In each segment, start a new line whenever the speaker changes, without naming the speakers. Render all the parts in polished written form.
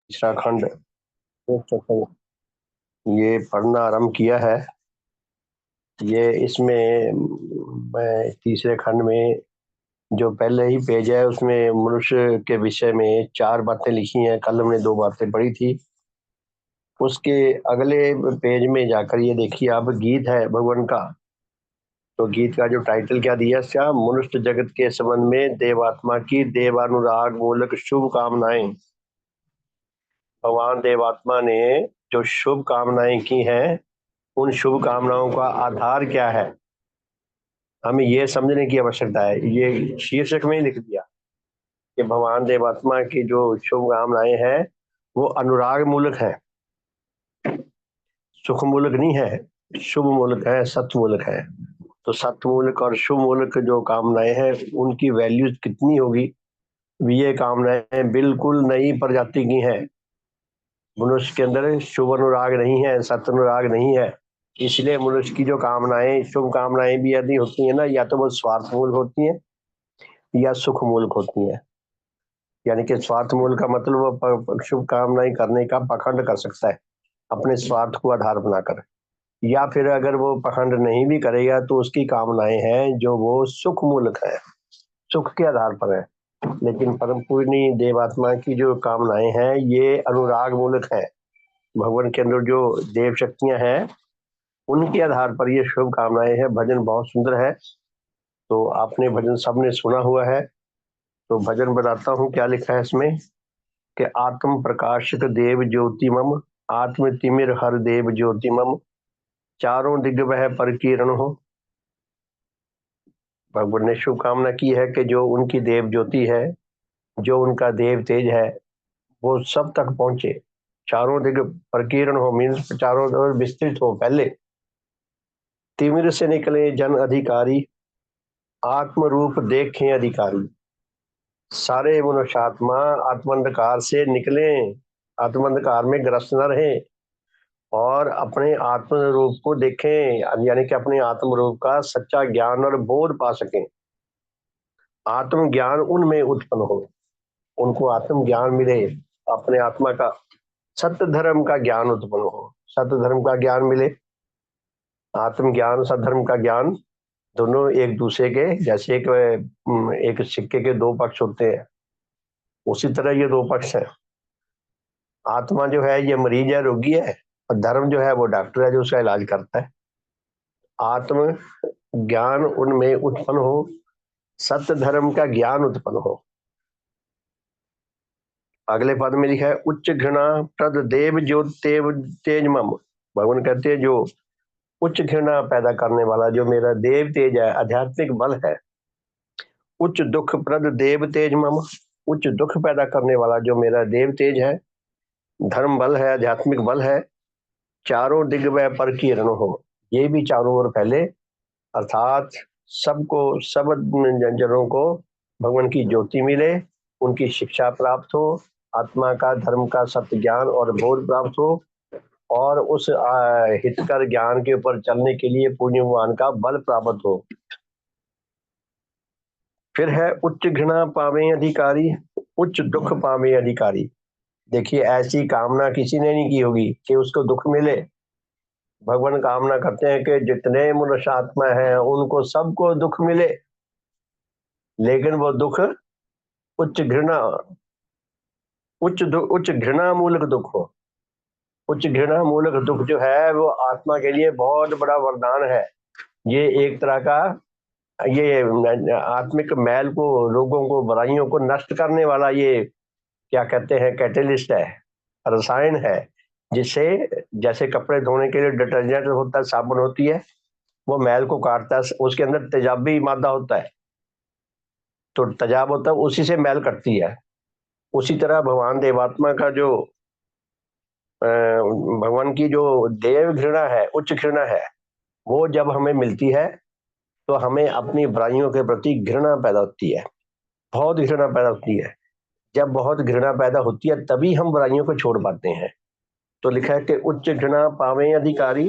तीसरा खंड ये पढ़ना आरंभ किया है। ये इसमें मैं तीसरे खंड में जो पहले ही पेज है उसमें मनुष्य के विषय में 4 बातें लिखी हैं। कल हमने 2 बातें पढ़ी थी। उसके अगले पेज में जाकर ये देखिए, अब गीत है भगवान का। तो गीत का जो टाइटल क्या दिया इसका, मनुष्य जगत के संबंध में देवात्मा की देवानुराग मूलक शुभ कामनाएं। भगवान देवात्मा ने जो शुभ कामनाएं की हैं, उन शुभ कामनाओं का आधार क्या है, हमें ये समझने की आवश्यकता है। ये शीर्षक में ही लिख दिया कि भगवान देवात्मा की जो शुभ कामनाएं हैं वो अनुराग मूलक है, सुख मूलक नहीं है, शुभ मूलक है, सत्य मूलक है। तो सत्य मूलक और शुभ मूलक जो कामनाएं हैं उनकी वैल्यूज कितनी होगी। ये कामनाएं बिल्कुल नई प्रजाति की हैं। मनुष्य के अंदर शुभ अनुराग नहीं है, सत्य अनुराग नहीं है। इसलिए मनुष्य की जो कामनाएं, शुभ कामनाएं भी यदि होती है ना, या तो वो स्वार्थ मूलक होती हैं या सुख मूलक होती हैं। यानी कि स्वार्थ मूल का मतलब वो शुभ कामनाएं करने का पखंड कर सकता है अपने स्वार्थ को आधार बनाकर, या फिर अगर वो पखंड नहीं भी करेगा तो उसकी कामनाएं हैं जो वो सुख मूलक है, सुख के आधार पर है। लेकिन परम पूर्णी देवात्मा की जो कामनाएं हैं ये अनुराग मूलक है। भगवान के अंदर जो देव शक्तियां हैं उनके आधार पर ये शुभ कामनाएं हैं। भजन बहुत सुंदर है, तो आपने भजन सबने सुना हुआ है। तो भजन बताता हूँ क्या लिखा है इसमें कि आत्म प्रकाशित देव ज्योति मम, आत्म तिमिर हर देव ज्योति मम, चारों दिग वह पर किरण हो। भगवान ने शुभकामना की है कि जो उनकी देव ज्योति है, जो उनका देव तेज है, वो सब तक पहुंचे, चारों दिग प्रकीर्ण हो, मीन्स चारों ओर विस्तृत हो। पहले तिमिर से निकले जन अधिकारी, आत्म रूप देखें अधिकारी। सारे मनुष्यात्मा आत्मांधकार से निकले, आत्मांधकार में ग्रस्त न रहे और अपने आत्म रूप को देखें, यानी कि अपने आत्म रूप का सच्चा ज्ञान और बोध पा सकें। आत्म ज्ञान उनमें उत्पन्न हो, उनको आत्म ज्ञान मिले, अपने आत्मा का सत्य धर्म का ज्ञान उत्पन्न हो, सत्य धर्म का ज्ञान मिले। आत्म ज्ञान सद्धर्म का ज्ञान दोनों एक दूसरे के जैसे एक सिक्के के 2 पक्ष होते हैं, उसी तरह ये 2 पक्ष हैं। आत्मा जो है ये मरीज है, रोगी है, और धर्म जो है वो डॉक्टर है जो उसका इलाज करता है। आत्म ज्ञान उनमें उत्पन्न हो, सत्य धर्म का ज्ञान उत्पन्न हो। अगले पद में लिखा है उच्च घृणा प्रद देव जो तेव तेज मम। भगवान कहते हैं जो उच्च घृणा पैदा करने वाला जो मेरा देव तेज है, आध्यात्मिक बल है। उच्च दुख प्रद देव तेज मम, उच्च दुख पैदा करने वाला जो मेरा देव तेज है, धर्म बल है, आध्यात्मिक बल है। चारों दिग वह पर किरण हो, ये भी चारों ओर फैले, अर्थात सबको, सब जनों को भगवान की ज्योति मिले, उनकी शिक्षा प्राप्त हो, आत्मा का धर्म का सत्य ज्ञान और बोध प्राप्त हो, और उस हितकर ज्ञान के ऊपर चलने के लिए पुण्यवान का बल प्राप्त हो। फिर है उच्च घृणा पावे अधिकारी, उच्च दुख पावे अधिकारी। देखिए ऐसी कामना किसी ने नहीं की होगी कि उसको दुख मिले। भगवान कामना करते हैं कि जितने मनुष्य आत्मा है उनको सबको दुख मिले, लेकिन वो दुख उच्च घृणा, उच्च घृणा मूलक दुख हो। उच्च घृणा मूलक दुख जो है वो आत्मा के लिए बहुत बड़ा वरदान है। ये एक तरह का ये आत्मिक मैल को, रोगों को, बुराइयों को नष्ट करने वाला ये क्या कहते हैं, कैटेलिस्ट है, रसायन है, जिससे जैसे कपड़े धोने के लिए डिटर्जेंट होता है, साबुन होती है, वो मैल को काटता है, उसके अंदर तेजाबी मादा होता है, तो तेजाब होता है, उसी से मैल कटती है। उसी तरह भगवान देवात्मा का जो भगवान की जो देव घृणा है, उच्च घृणा है, वो जब हमें मिलती है तो हमें अपनी बुराइयों के प्रति घृणा पैदा होती है, बहुत घृणा पैदा होती है। जब बहुत घृणा पैदा होती है तभी हम बुराइयों को छोड़ पाते हैं। तो लिखा है कि उच्च घृणा पावे अधिकारी,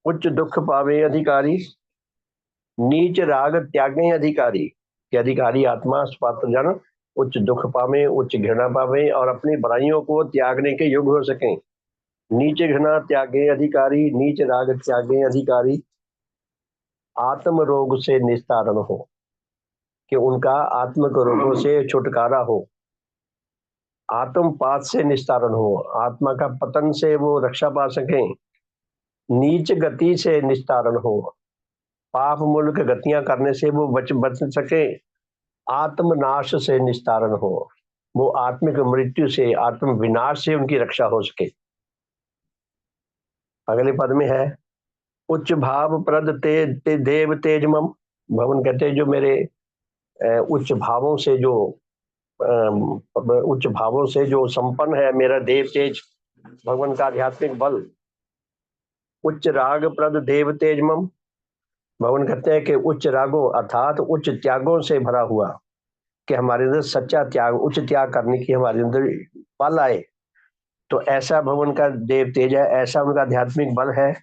उच्च दुख पावे अधिकारी, नीच राग त्यागे अधिकारी। कि अधिकारी आत्मा पात्र जन उच्च दुख पावे, उच्च घृणा पावे और अपनी बुराइयों को त्यागने के योग्य हो सकें। नीच घृणा त्यागे अधिकारी, नीच राग त्यागे अधिकारी, आत्म रोग से निस्तारण हो, कि उनका आत्मिक रोगों से छुटकारा हो, आत्म पात से निस्तारण हो, आत्मा का पतन से वो रक्षा पा सकें, नीच गति से निस्तारण हो, पाप मूलक गतियां करने से वो बच सके, आत्मनाश से निस्तारण हो, वो आत्मिक मृत्यु से, आत्म विनाश से उनकी रक्षा हो सके। अगले पद में है उच्च भाव प्रद देव तेज मम। भगवान कहते हैं जो मेरे उच्च भावों से जो उच्च भावों से जो संपन्न है मेरा देव तेज, भगवान का आध्यात्मिक बल। उच्च राग प्रद देव तेज मम, भगवान कहते हैं कि उच्च रागों अर्थात उच्च त्यागों से भरा हुआ, कि हमारे अंदर सच्चा त्याग, उच्च त्याग करने की हमारे अंदर बल आए। तो ऐसा भगवान का देव तेज है, ऐसा उनका आध्यात्मिक बल है।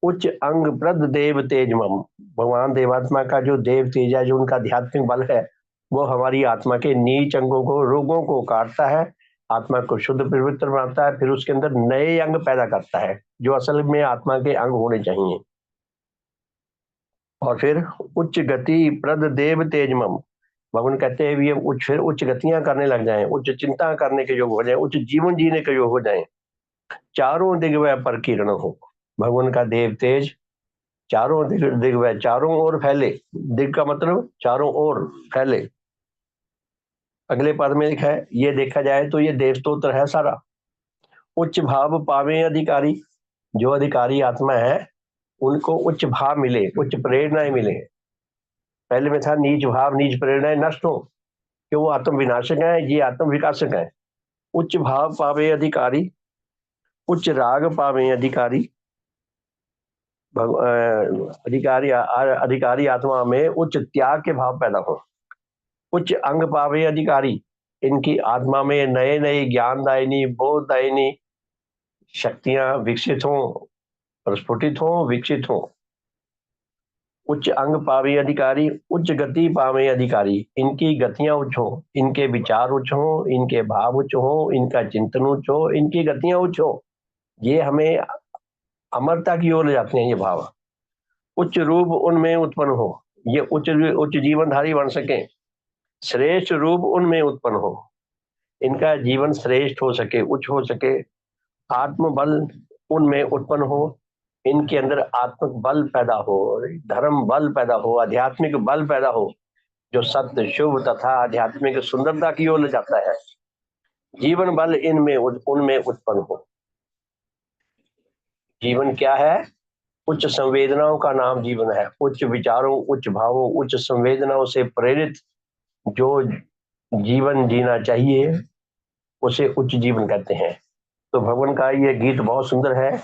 उच्च अंग प्रद देव तेज मम, भगवान देवात्मा का जो देव तेज है, जो उनका आध्यात्मिक बल है, वो हमारी आत्मा के नीच अंगों को, रोगों को काटता है, आत्मा को शुद्ध पवित्र बनाता है, फिर उसके अंदर नए अंग पैदा करता है जो असल में आत्मा के अंग होने चाहिए। और फिर उच्च गति प्रद देव तेज मम, भगवान कहते हैं ये फिर उच्च गतियां करने लग जाएं, उच्च चिंता करने के योग हो जाएं, उच्च जीवन जीने के योग हो जाएं, चारों दिग्वय पर किरण हो। भगवान का देव तेज चारों दिग्वय, चारों ओर फैले, दिग का मतलब चारों ओर फैले। अगले पद में लिखा है ये देखा जाए तो ये देव स्तोत्र है सारा। उच्च भाव पावे अधिकारी, जो अधिकारी आत्मा है उनको उच्च भाव मिले, उच्च प्रेरणाएं मिले। पहले में था नीच भाव, नीच प्रेरणाएं नष्ट हो, कि वो आत्म विनाशक है, ये आत्म विकासक है। उच्च भाव पावे अधिकारी, उच्च राग पावे अधिकारी, अधिकारी अधिकारी आत्मा में उच्च त्याग के भाव पैदा हो। उच्च अंग पावे अधिकारी, इनकी आत्मा में नए नए ज्ञानदायिनी, बोधदायिनी शक्तियां विकसित हों, प्रस्फुटित हों, विकसित हों। उच्च अंग पावे अधिकारी, उच्च गति पावे अधिकारी, इनकी गतियां उच्च हो, इनके विचार उच्च हो, इनके भाव उच्च हो, इनका चिंतन उच्च हो, इनकी गतियां उच्च हो, ये हमें अमरता की ओर ले जाते हैं ये भाव। उच्च रूप उनमें उत्पन्न हो, ये उच्च उच्च जीवनधारी बन सके, श्रेष्ठ रूप उनमें उत्पन्न हो, इनका जीवन श्रेष्ठ हो सके, उच्च हो सके, आत्मबल उनमें उत्पन्न हो, इनके अंदर आत्मिक बल पैदा हो, धर्म बल पैदा हो, आध्यात्मिक बल पैदा हो, जो सत्य शुभ तथा आध्यात्मिक सुंदरता की ओर ले जाता है। जीवन बल इनमें उनमें उत्पन्न हो। जीवन क्या है? उच्च संवेदनाओं का नाम जीवन है। उच्च विचारों, उच्च भावों, उच्च संवेदनाओं से प्रेरित जो जीवन जीना चाहिए उसे उच्च जीवन कहते हैं। तो भगवान का ये गीत बहुत सुंदर है।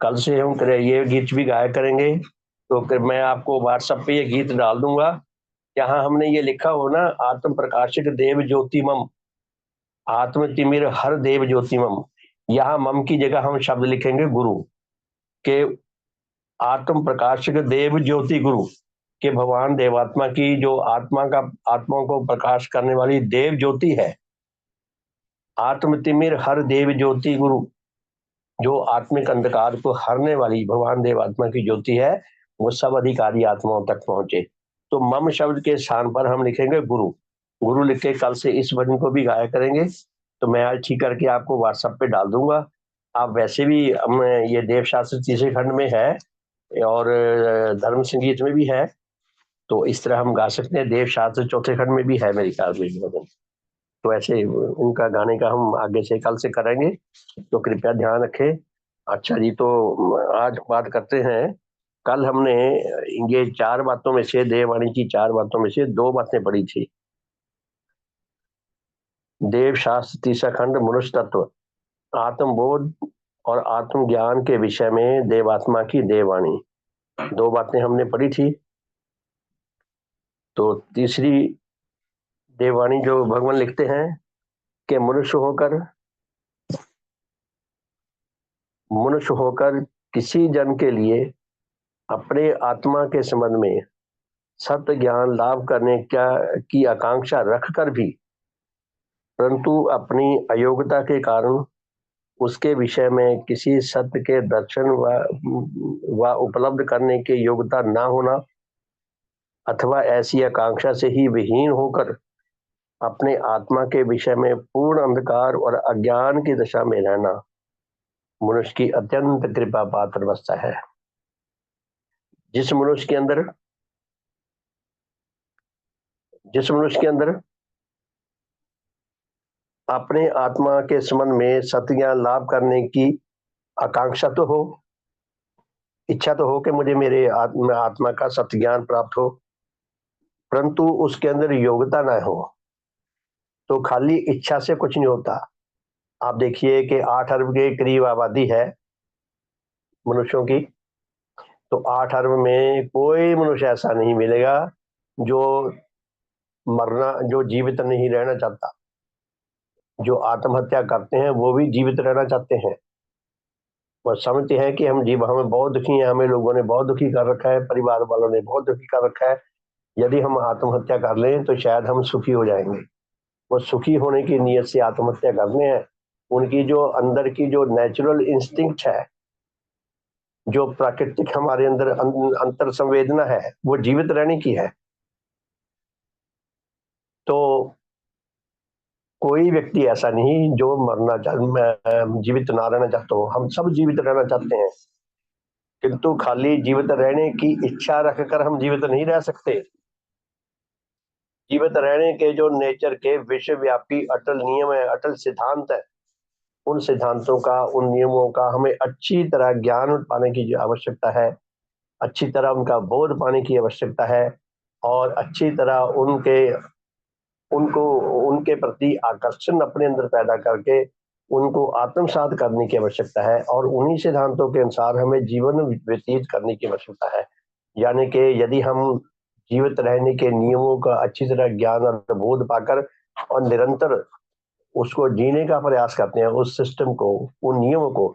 कल से हम ये गीत भी गाया करेंगे, तो मैं आपको व्हाट्सएप पे ये गीत डाल दूंगा। यहाँ हमने ये लिखा हो ना, आत्म प्रकाशिक देव ज्योतिमम, आत्म तिमिर हर देव ज्योतिमम, यहाँ मम की जगह हम शब्द लिखेंगे गुरु के, आत्म प्रकाशिक देव ज्योति गुरु, के भगवान देवात्मा की जो आत्माओं को प्रकाश करने वाली देव ज्योति है। आत्म तिमिर हर देव ज्योति गुरु, जो आत्मिक अंधकार को हरने वाली भगवान देवात्मा की ज्योति है, वो सब अधिकारी आत्माओं तक पहुंचे। तो मम शब्द के स्थान पर हम लिखेंगे गुरु। गुरु लिख के कल से इस भजन को भी गाया करेंगे। तो मैं आज ठीक करके आपको व्हाट्सएप पे डाल दूंगा। आप वैसे भी ये देवशास्त्र तीसरे खंड में है और धर्म संगीत में भी है, तो इस तरह हम गा सकते हैं। देवशास्त्र चौथे खंड में भी है मेरे ख्याल में भजन। तो ऐसे उनका गाने का हम आगे से कल से करेंगे, तो कृपया ध्यान रखें। अच्छा जी, तो आज बात करते हैं। कल हमने ये 4 बातों में से, देववाणी की 4 बातों में से 2 बातें पढ़ी थी। देव शास्त्र तीसरा खंड मनुष्य तत्व, आत्मबोध और आत्मज्ञान के विषय में देवात्मा की देववाणी, 2 बातें हमने पढ़ी थी। तो तीसरी देववाणी जो भगवान लिखते हैं कि मनुष्य होकर किसी जन के लिए अपने आत्मा के संबंध में सत्य ज्ञान लाभ करने की आकांक्षा रखकर भी परंतु अपनी अयोग्यता के कारण उसके विषय में किसी सत्य के दर्शन व उपलब्ध करने की योग्यता न होना, अथवा ऐसी आकांक्षा से ही विहीन होकर अपने आत्मा के विषय में पूर्ण अंधकार और अज्ञान की दशा में रहना मनुष्य की अत्यंत कृपा पात्र अवस्था है। जिस मनुष्य के अंदर अपने आत्मा के संबंध में सत्य ज्ञान लाभ करने की आकांक्षा तो हो, इच्छा तो हो कि मुझे मेरे आत्मा का सत्य ज्ञान प्राप्त हो, परंतु उसके अंदर योग्यता न हो, तो खाली इच्छा से कुछ नहीं होता। आप देखिए कि 8 अरब के करीब आबादी है मनुष्यों की, तो 8 अरब में कोई मनुष्य ऐसा नहीं मिलेगा जो जीवित नहीं रहना चाहता। जो आत्महत्या करते हैं वो भी जीवित रहना चाहते हैं। वो समझते हैं कि हमें बहुत दुखी है, हमें लोगों ने बहुत दुखी कर रखा है, परिवार वालों ने बहुत दुखी कर रखा है, यदि हम आत्महत्या कर लें तो शायद हम सुखी हो जाएंगे। वो सुखी होने की नीयत से आत्महत्या करने हैं। उनकी जो अंदर की जो नेचुरल इंस्टिंक्ट है, जो प्राकृतिक हमारे अंदर अंतर संवेदना है, वो जीवित रहने की है। तो कोई व्यक्ति ऐसा नहीं जो जीवित ना रहना चाहता हो। हम सब जीवित रहना चाहते हैं, किंतु खाली जीवित रहने की इच्छा रखकर हम जीवित नहीं रह सकते। जीवित रहने के जो नेचर के विश्वव्यापी अटल नियम है, अटल सिद्धांत है, उन सिद्धांतों का, उन नियमों का हमें अच्छी तरह ज्ञान पाने की आवश्यकता है, अच्छी तरह उनका बोध पाने की आवश्यकता है, और अच्छी तरह उनके प्रति आकर्षण अपने अंदर पैदा करके उनको आत्मसात करने की आवश्यकता है, और उन्हीं सिद्धांतों के अनुसार हमें जीवन व्यतीत करने की आवश्यकता है। यानी कि यदि हम जीवित रहने के नियमों का अच्छी तरह ज्ञान और बोध पाकर और निरंतर उसको जीने का प्रयास करते हैं, उस सिस्टम को, उन नियमों को,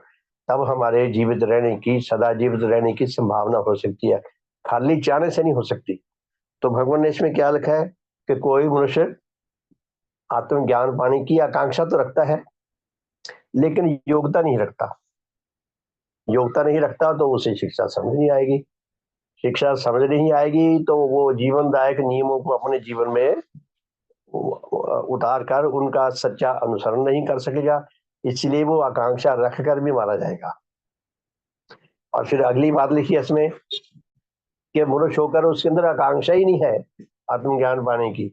तब हमारे जीवित रहने की, सदा जीवित रहने की संभावना हो सकती है। खाली चाहने से नहीं हो सकती। तो भगवान ने इसमें क्या लिखा है कि कोई मनुष्य आत्मज्ञान पाने की आकांक्षा तो रखता है, लेकिन योग्यता नहीं रखता। योग्यता नहीं रखता तो उसे शिक्षा समझ नहीं आएगी। शिक्षा समझ नहीं आएगी तो वो जीवनदायक नियमों को अपने जीवन में उतार कर उनका सच्चा अनुसरण नहीं कर सकेगा, इसलिए वो आकांक्षा रखकर भी मारा जाएगा। और फिर अगली बात लिखी है इसमें कि मनुष्य होकर उसके अंदर आकांक्षा ही नहीं है आत्मज्ञान पाने की।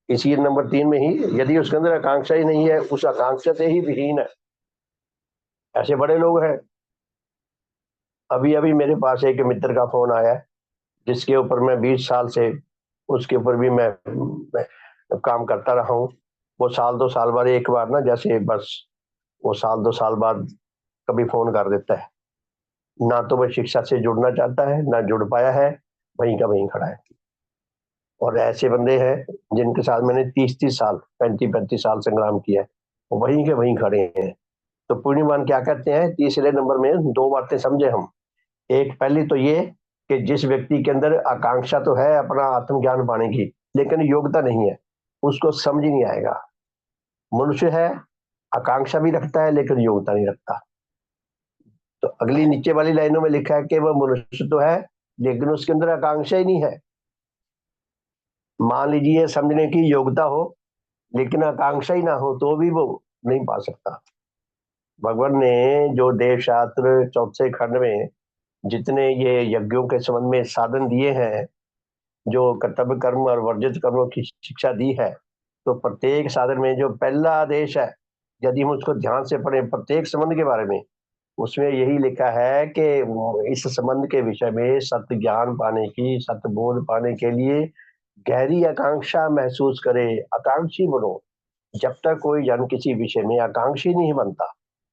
इसी नंबर 3 में ही, यदि उसके अंदर आकांक्षा ही नहीं है, उस आकांक्षा से ही विहीन है। ऐसे बड़े लोग हैं। अभी अभी मेरे पास एक मित्र का फोन आया जिसके ऊपर मैं 20 साल से उसके ऊपर भी मैं काम करता रहा हूँ। वो साल 2 साल बाद एक बार ना, जैसे बस वो साल 2 साल बाद कभी फोन कर देता है। ना तो वह शिक्षा से जुड़ना चाहता है, ना जुड़ पाया है, वहीं का वहीं खड़ा है। और ऐसे बंदे हैं जिनके साथ मैंने 30-30 साल, 35-35 साल संग्राम किया है, वो वहीं के वहीं खड़े हैं। तो पुण्यवान क्या कहते हैं, तीसरे नंबर में 2 बातें समझे हम। एक पहली तो ये कि जिस व्यक्ति के अंदर आकांक्षा तो है अपना आत्मज्ञान पाने की, लेकिन योग्यता नहीं है, उसको समझ ही नहीं आएगा। मनुष्य है, आकांक्षा भी रखता है, लेकिन योग्यता नहीं रखता। तो अगली नीचे वाली लाइनों में लिखा है कि वह मनुष्य तो है, लेकिन उसके अंदर आकांक्षा ही नहीं है। मान लीजिए समझने की योग्यता हो, लेकिन आकांक्षा ही ना हो, तो भी वो नहीं पा सकता। भगवान ने जो देव शास्त्र चौथे खंड में जितने ये यज्ञों के संबंध में साधन दिए हैं, जो कर्तव्य कर्म और वर्जित कर्मों की शिक्षा दी है, तो प्रत्येक साधन में जो पहला आदेश है, यदि हम उसको ध्यान से पढ़ें प्रत्येक संबंध के बारे में, उसमें यही लिखा है कि इस संबंध के विषय में सत्य ज्ञान पाने की, सत्य बोध पाने के लिए गहरी आकांक्षा महसूस करे, आकांक्षी बनो। जब तक कोई जन किसी विषय में आकांक्षी नहीं बनता,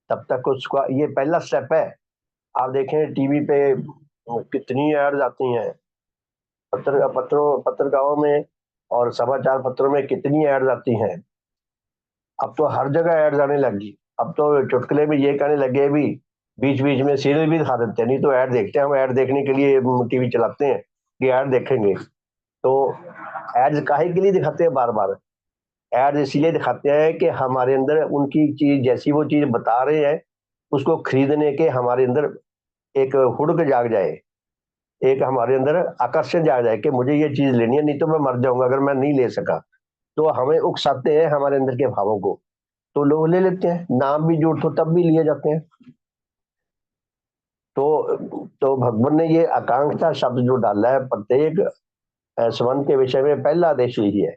तब तक उसका ये पहला स्टेप है। आप देखें टीवी पे कितनी एड्स आती हैं, पत्रिकाओं में और समाचार पत्रों में कितनी एड्स आती हैं। अब तो हर जगह एड्स आने लगी। अब तो चुटकुले में ये कहने लगे भी, बीच बीच में सीरियल भी दिखा देते हैं। नहीं तो ऐड देखते हैं, हम ऐड देखने के लिए टीवी चलाते हैं कि ऐड देखेंगे। तो एड्स काहे के लिए दिखाते हैं बार बार? एड इसलिए दिखाते हैं कि हमारे अंदर उनकी चीज, जैसी वो चीज बता रहे हैं, उसको खरीदने के हमारे अंदर एक हुड़क जाग जाए, एक हमारे अंदर आकर्षण जाग जाए कि मुझे ये चीज लेनी है, नहीं तो मैं मर जाऊंगा अगर मैं नहीं ले सका। तो हमें उकसाते हैं हमारे अंदर के भावों को, तो लोग ले लेते हैं, नाम भी झूठ हो तब भी लिए जाते हैं। तो भगवान ने ये आकांक्षा शब्द जो डाला है प्रत्येक संबंध के विषय में, पहला आदेश यही है।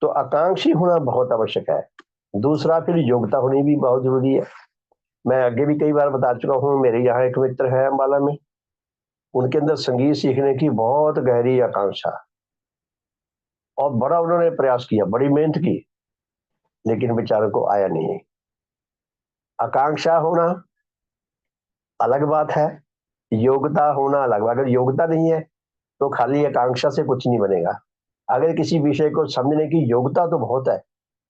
तो आकांक्षी होना बहुत आवश्यक है। दूसरा फिर योग्यता होनी भी बहुत जरूरी है। मैं आगे भी कई बार बता चुका हूँ, मेरे यहाँ एक मित्र है अम्बाला में, उनके अंदर संगीत सीखने की बहुत गहरी आकांक्षा, और बड़ा उन्होंने प्रयास किया, बड़ी मेहनत की, लेकिन बेचारों को आया नहीं। आकांक्षा होना अलग बात है, योग्यता होना अलग बात। अगर योग्यता नहीं है तो खाली आकांक्षा से कुछ नहीं बनेगा। अगर किसी विषय को समझने की योग्यता तो बहुत है,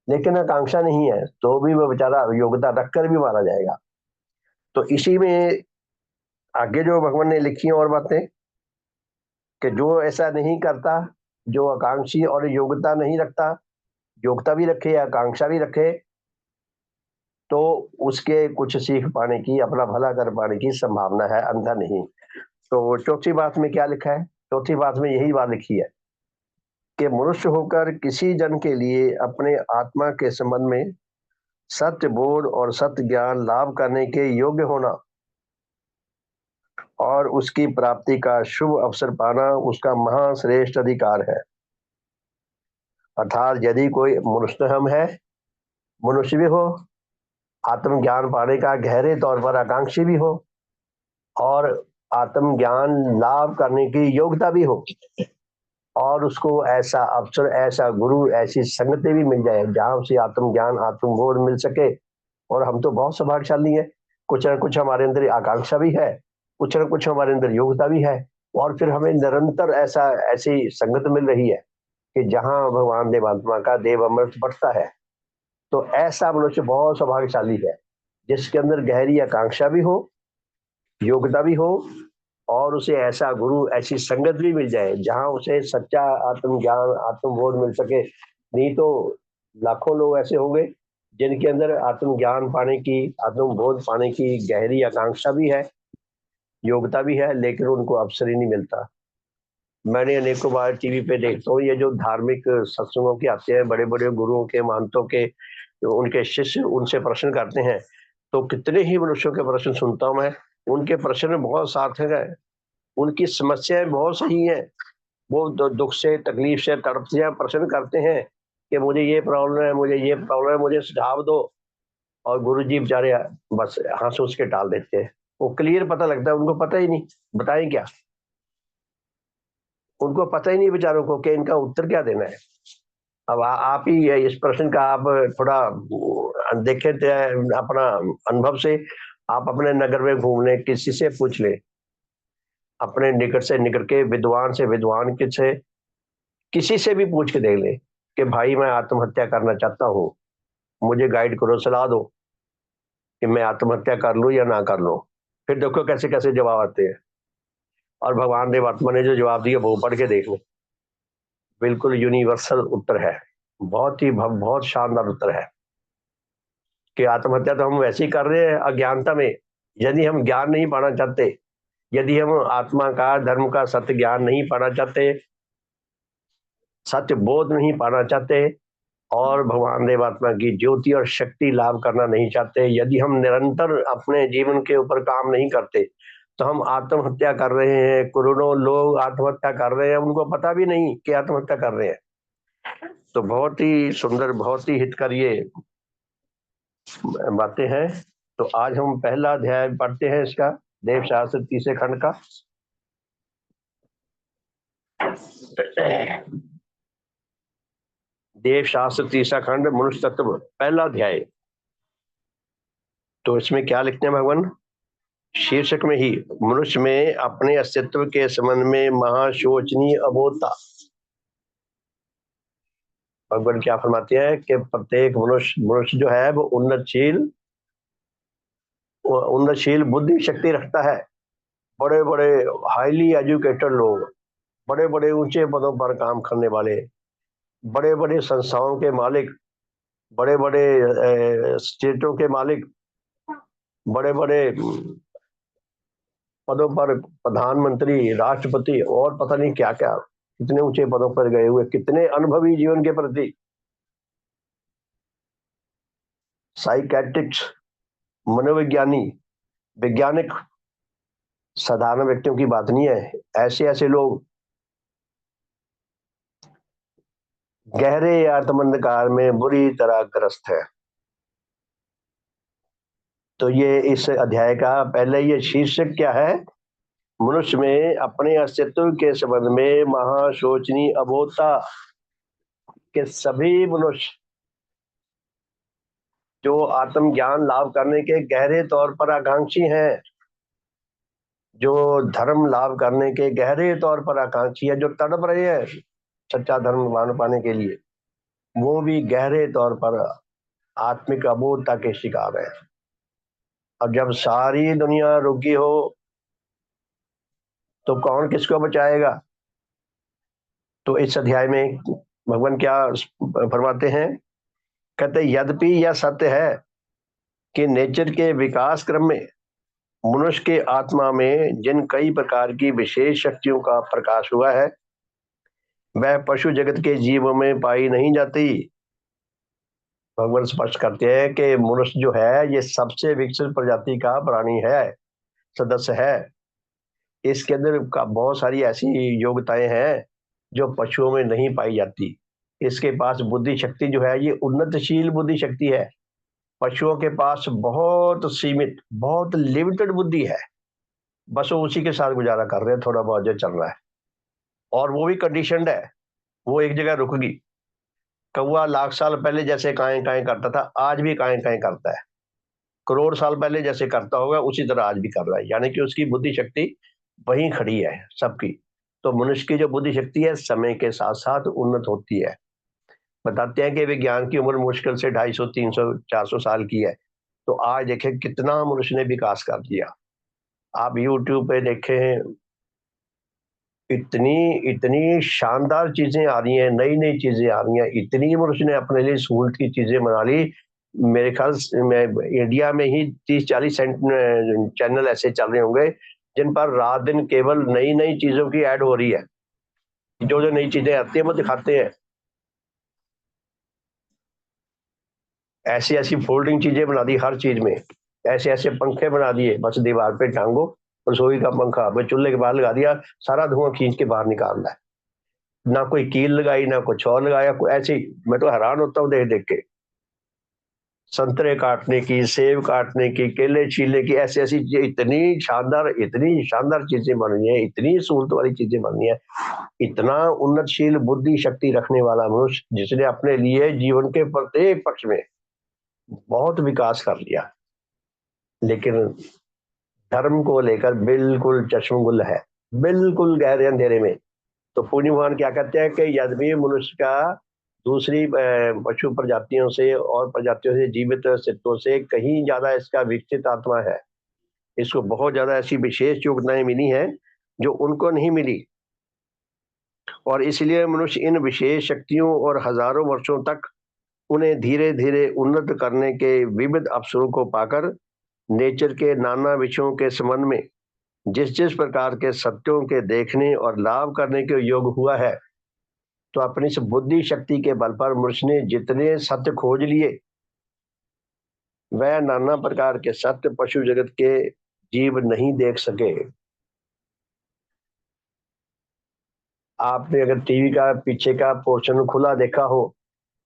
लेकिन आकांक्षा नहीं है, तो भी वो बेचारा योग्यता रखकर भी मारा जाएगा। तो इसी में आगे जो भगवान ने लिखी और बातें, कि जो ऐसा नहीं करता, जो आकांक्षी और योग्यता नहीं रखता, योग्यता भी रखे आकांक्षा भी रखे, तो उसके कुछ सीख पाने की, अपना भला कर पाने की संभावना है, अंधा नहीं। तो चौथी बात में क्या लिखा है? चौथी बात में यही बात लिखी है कि मनुष्य होकर किसी जन के लिए अपने आत्मा के संबंध में सत्य बोध और सत्य ज्ञान लाभ करने के योग्य होना और उसकी प्राप्ति का शुभ अवसर पाना उसका महाश्रेष्ठ अधिकार है। अर्थात यदि कोई मनुष्य हम है, मनुष्य भी हो, आत्मज्ञान पाने का गहरे तौर पर आकांक्षी भी हो, और आत्मज्ञान लाभ करने की योग्यता भी हो, और उसको ऐसा अवसर, ऐसा गुरु, ऐसी संगति भी मिल जाए जहां उसे आत्मज्ञान, आत्मबोध मिल सके। और हम तो बहुत सौभाग्यशाली हैं, कुछ ना कुछ हमारे अंदर आकांक्षा भी है, कुछ ना कुछ हमारे अंदर योग्यता भी है, और फिर हमें निरंतर ऐसी संगत मिल रही है कि जहां भगवान देवात्मा का देव अमृत बढ़ता है। तो ऐसा मनुष्य बहुत सौभाग्यशाली है जिसके अंदर गहरी आकांक्षा भी हो, योग्यता भी हो, और उसे ऐसा गुरु, ऐसी संगत भी मिल जाए जहां उसे सच्चा आत्मज्ञान, आत्मबोध मिल सके। नहीं तो लाखों लोग ऐसे होंगे जिनके अंदर आत्मज्ञान पाने की, आत्मबोध पाने की गहरी आकांक्षा भी है, योग्यता भी है, लेकिन उनको अवसर ही नहीं मिलता। मैंने अनेकों बार टीवी पे देखता हूँ, ये जो धार्मिक सत्संगों के आते हैं, बड़े बड़े गुरुओं के, महंतों के, उनके शिष्य उनसे प्रश्न करते हैं, तो कितने ही मनुष्यों के प्रश्न सुनता हूँ मैं। उनके प्रश्न बहुत सार्थक है, उनकी समस्याएं बहुत सही है। वो दुख से, तकलीफ से, तड़प से प्रश्न करते हैं कि मुझे ये प्रॉब्लम है, मुझे ये प्रॉब्लम है, मुझे सुझाव दो। और गुरु जी बेचारे बस हंस उस के टाल देते हैं। वो क्लियर पता लगता है, उनको पता ही नहीं बताएं क्या, उनको पता ही नहीं बेचारों को कि इनका उत्तर क्या देना है। अब आप ही इस प्रश्न का आप थोड़ा देखें अपना अनुभव से। आप अपने नगर में घूमने किसी से पूछ ले, अपने निकट से निकट के विद्वान से विद्वान किसे, किसी से भी पूछ के देख ले कि भाई मैं आत्महत्या करना चाहता हूँ, मुझे गाइड करो, सलाह दो कि मैं आत्महत्या कर लूं या ना कर लूं। फिर देखो कैसे कैसे जवाब आते हैं। और भगवान देवात्मा ने जो जवाब दिया वो पढ़ के देख लो, बिल्कुल यूनिवर्सल उत्तर है, बहुत ही बहुत शानदार उत्तर है कि आत्महत्या तो हम वैसे ही कर रहे हैं अज्ञानता में। यदि हम ज्ञान नहीं पाना चाहते, यदि हम आत्मा का, धर्म का सत्य ज्ञान नहीं पाना चाहते, सत्य बोध नहीं पाना चाहते, और भगवान देवात्मा की ज्योति और शक्ति लाभ करना नहीं चाहते, यदि हम निरंतर अपने जीवन के ऊपर काम नहीं करते, तो हम आत्महत्या कर रहे हैं। करोड़ों लोग आत्महत्या कर रहे हैं, उनको पता भी नहीं कि आत्महत्या कर रहे हैं। तो बहुत ही सुंदर, बहुत ही हितकारी ये बातें हैं। तो आज हम पहला अध्याय पढ़ते हैं इसका, देवशास्त्र तीसरे खंड का। देवशास्त्र तीसरा खंड, मनुष्य तत्व, पहला अध्याय। तो इसमें क्या लिखते हैं भगवान? शीर्षक में ही मनुष्य में अपने अस्तित्व के संबंध में महाशोचनीय अबोधता। भगवान क्या फरमाते हैं कि प्रत्येक मनुष्य जो है वो उन्नतशील बुद्धि शक्ति रखता है। बड़े बड़े हाईली एजुकेटेड लोग, बड़े बड़े ऊंचे पदों पर काम करने वाले, बड़े बड़े संस्थाओं के मालिक, बड़े बड़े स्टेटों के मालिक, बड़े बड़े पदों पर, प्रधानमंत्री, राष्ट्रपति और पता नहीं क्या क्या, कितने ऊंचे पदों पर गए हुए, कितने अनुभवी जीवन के प्रति, साइकेट्रिक्स, मनोविज्ञानी, वैज्ञानिक, साधारण व्यक्तियों की बात नहीं है। ऐसे ऐसे लोग गहरे आत्मंधकार में बुरी तरह ग्रस्त है। तो ये इस अध्याय का पहले ये शीर्षक क्या है? मनुष्य में अपने अस्तित्व के संबंध में महाशोचनीय अबोधता के सभी मनुष्य जो आत्मज्ञान लाभ करने के गहरे तौर पर आकांक्षी हैं, जो धर्म लाभ करने के गहरे तौर पर आकांक्षी है, जो तड़प रहे हैं सच्चा धर्म मान पाने के लिए, वो भी गहरे तौर पर आत्मिक अबोधता के शिकार है। अब जब सारी दुनिया रुकी हो तो कौन किसको बचाएगा? तो इस अध्याय में भगवान क्या फरमाते हैं? कहते यद्यपि यह सत्य है कि नेचर के विकास क्रम में मनुष्य के आत्मा में जिन कई प्रकार की विशेष शक्तियों का प्रकाश हुआ है वह पशु जगत के जीवों में पाई नहीं जाती। भगवान स्पष्ट करते हैं कि मनुष्य जो है ये सबसे विकसित प्रजाति का प्राणी है, सदस्य है। इसके अंदर का बहुत सारी ऐसी योग्यताएं हैं जो पशुओं में नहीं पाई जाती। इसके पास बुद्धि शक्ति जो है ये उन्नतशील बुद्धि शक्ति है। पशुओं के पास बहुत सीमित, बहुत लिमिटेड बुद्धि है। बस वो उसी के साथ गुजारा कर रहे हैं, थोड़ा बहुत जो चल रहा है, और वो भी कंडीशनड है। वो एक जगह रुक गई। कौवा लाख साल पहले जैसे काएं काएं करता था आज भी काएं काएं करता है। करोड़ साल पहले जैसे करता होगा उसी तरह आज भी कर रहा है, यानी कि उसकी बुद्धि शक्ति वहीं खड़ी है सबकी। तो मनुष्य की जो बुद्धि शक्ति है समय के साथ साथ उन्नत होती है। बताते हैं कि विज्ञान की उम्र मुश्किल से 250, 300, 400 साल की है। तो आज देखें कितना मनुष्य ने विकास कर दिया। आप यूट्यूब पे देखें, इतनी इतनी शानदार चीजें आ रही हैं, नई नई चीजें आ रही हैं, इतनी मनुष्य ने अपने लिए सहूलत की चीजें बना ली। मेरे ख्याल में इंडिया में ही 30-40 चैनल ऐसे चल रहे होंगे जिन पर रात दिन केवल नई नई चीजों की ऐड हो रही है। जो जो नई चीजें आती है वो दिखाते हैं। ऐसी ऐसी फोल्डिंग चीजें बना दी हर चीज में। ऐसे ऐसे पंखे बना दिए, बस दीवार पे टांगो, रसोई का पंखा बस चूल्हे के बाहर लगा दिया, सारा धुआं खींच के बाहर निकाल रहा है। ना कोई कील लगाई, ना कुछ और लगाया, कोई ऐसे ही। मैं तो हैरान होता हूँ देख देख के। संतरे काटने की, सेब काटने की, केले छीलने की, ऐसी ऐसी इतनी शानदार चीजें बन रही है, इतनी सहूलत वाली चीजें बन रही है। इतना उन्नतशील बुद्धि शक्ति रखने वाला मनुष्य जिसने अपने लिए जीवन के प्रत्येक पक्ष में बहुत विकास कर लिया, लेकिन धर्म को लेकर बिल्कुल चश्मगुल है, बिल्कुल गहरे अंधेरे में। तो पुण्य भगवान क्या कहते हैं कि यद्यपि मनुष्य का दूसरी पशु प्रजातियों से और प्रजातियों से, जीवित अस्तित्वों से कहीं ज्यादा इसका विकसित आत्मा है। इसको बहुत ज्यादा ऐसी विशेष योग्यताएं मिली हैं जो उनको नहीं मिली, और इसलिए मनुष्य इन विशेष शक्तियों और हजारों वर्षों तक उन्हें धीरे धीरे उन्नत करने के विविध अवसरों को पाकर नेचर के नाना विषयों के संबंध में जिस जिस प्रकार के सत्यों के देखने और लाभ करने के योग हुआ है, तो अपनी इस बुद्धि शक्ति के बल पर मनुष्य ने जितने सत्य खोज लिए वह नाना प्रकार के सत्य पशु जगत के जीव नहीं देख सके। आपने अगर टीवी का पीछे का पोर्शन खुला देखा हो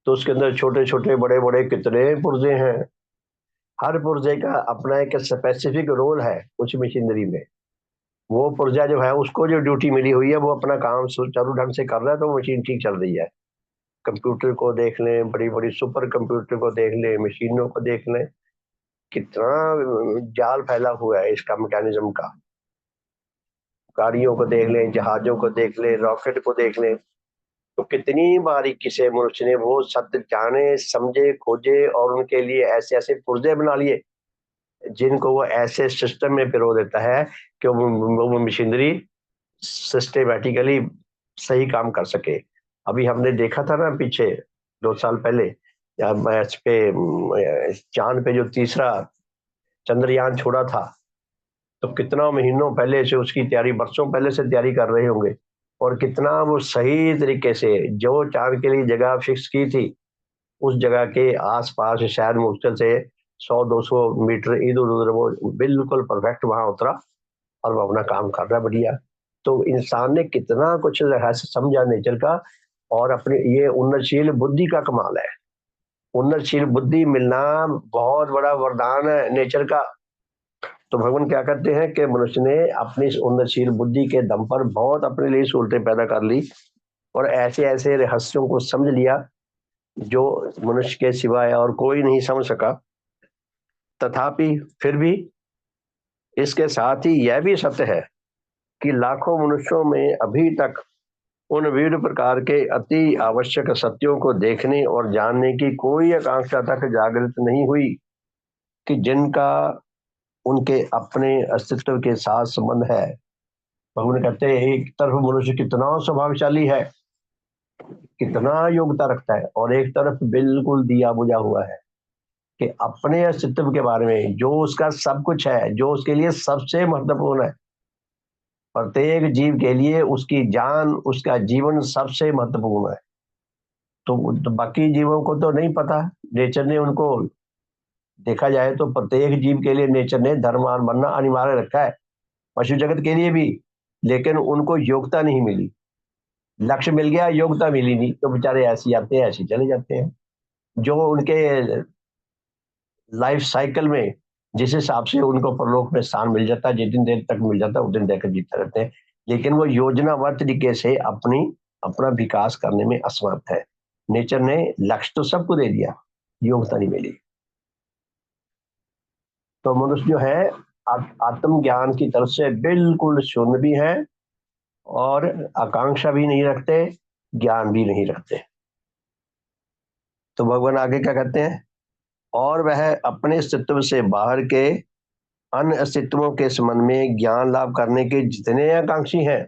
तो उसके अंदर छोटे छोटे बड़े बड़े कितने पुर्जे हैं। हर पुर्जे का अपना एक स्पेसिफिक रोल है उस मशीनरी में। वो पुर्जा जो है उसको जो ड्यूटी मिली हुई है वो अपना काम सुचारू ढंग से कर रहा है, तो मशीन ठीक चल रही है। कंप्यूटर को देख लें, बड़ी बड़ी सुपर कंप्यूटर को देख लें, मशीनों को देख लें, कितना जाल फैला हुआ है इसका मैकेनिज्म का। गाड़ियों को देख लें, जहाजों को देख लें, रॉकेट को देख लें, तो कितनी बारीकी से मनुष्य ने वो सत्य जाने, समझे, खोजे और उनके लिए ऐसे ऐसे पुर्जे बना लिए जिनको वो ऐसे सिस्टम में पिरो देता है कि वो मशीनरी सिस्टेमेटिकली सही काम कर सके। अभी हमने देखा था ना पीछे 2 साल पहले इस पे चांद पे जो तीसरा चंद्रयान छोड़ा था, तो कितना महीनों पहले से उसकी तैयारी, बरसों पहले से तैयारी कर रहे होंगे, और कितना वो सही तरीके से जो चांद के लिए जगह फिक्स की थी उस जगह के आसपास शायद मुश्किल से 100-200 मीटर इधर उधर वो बिल्कुल परफेक्ट वहां उतरा और वो अपना काम कर रहा है बढ़िया। तो इंसान ने कितना कुछ रहस्य समझा नेचर का, और अपने ये उन्नतशील बुद्धि का कमाल है। उन्नतशील बुद्धि मिलना बहुत बड़ा वरदान है नेचर का। तो भगवान क्या करते हैं कि मनुष्य ने अपनी इस उन्नतशील बुद्धि के दम पर बहुत अपने लिए सहूलतें पैदा कर ली, और ऐसे ऐसे रहस्यों को समझ लिया जो मनुष्य के सिवाय और कोई नहीं समझ सका। तथापि फिर भी इसके साथ ही यह भी सत्य है कि लाखों मनुष्यों में अभी तक उन विविध प्रकार के अति आवश्यक सत्यों को देखने और जानने की कोई आकांक्षा तक जागृत नहीं हुई कि जिनका उनके अपने अस्तित्व के साथ संबंध है। भगवान कहते हैं एक तरफ मनुष्य कितना स्वभावशाली है, कितना योग्यता रखता है, और एक तरफ बिल्कुल दिया बुझा हुआ है कि अपने अस्तित्व के बारे में, जो उसका सब कुछ है, जो उसके लिए सबसे महत्वपूर्ण है। प्रत्येक जीव के लिए उसकी जान, उसका जीवन सबसे महत्वपूर्ण है। तो बाकी जीवों को तो नहीं पता, नेचर ने उनको, देखा जाए तो प्रत्येक जीव के लिए नेचर ने धर्मवान बनना अनिवार्य रखा है, पशु जगत के लिए भी। लेकिन उनको योग्यता नहीं मिली, लक्ष्य मिल गया, योग्यता मिली नहीं, तो बेचारे ऐसे आते हैं ऐसे चले जाते हैं। जो उनके लाइफ साइकिल में जिस हिसाब से उनको परलोक में स्थान मिल जाता है, जितनी देर तक मिल जाता है उतनी देर तक जीते रहते हैं, लेकिन वो योजनाबद्ध तरीके से अपना विकास करने में असमर्थ है। नेचर ने लक्ष्य तो सबको दे दिया, योग्यता नहीं मिली। तो मनुष्य जो है आत्मज्ञान की तरफ से बिल्कुल शून्य भी है, और आकांक्षा भी नहीं रखते, ज्ञान भी नहीं रखते। तो भगवान आगे क्या कहते हैं, और वह अपने अस्तित्व से बाहर के अन्य अस्तित्वों के संबंध में ज्ञान लाभ करने के जितने आकांक्षी हैं,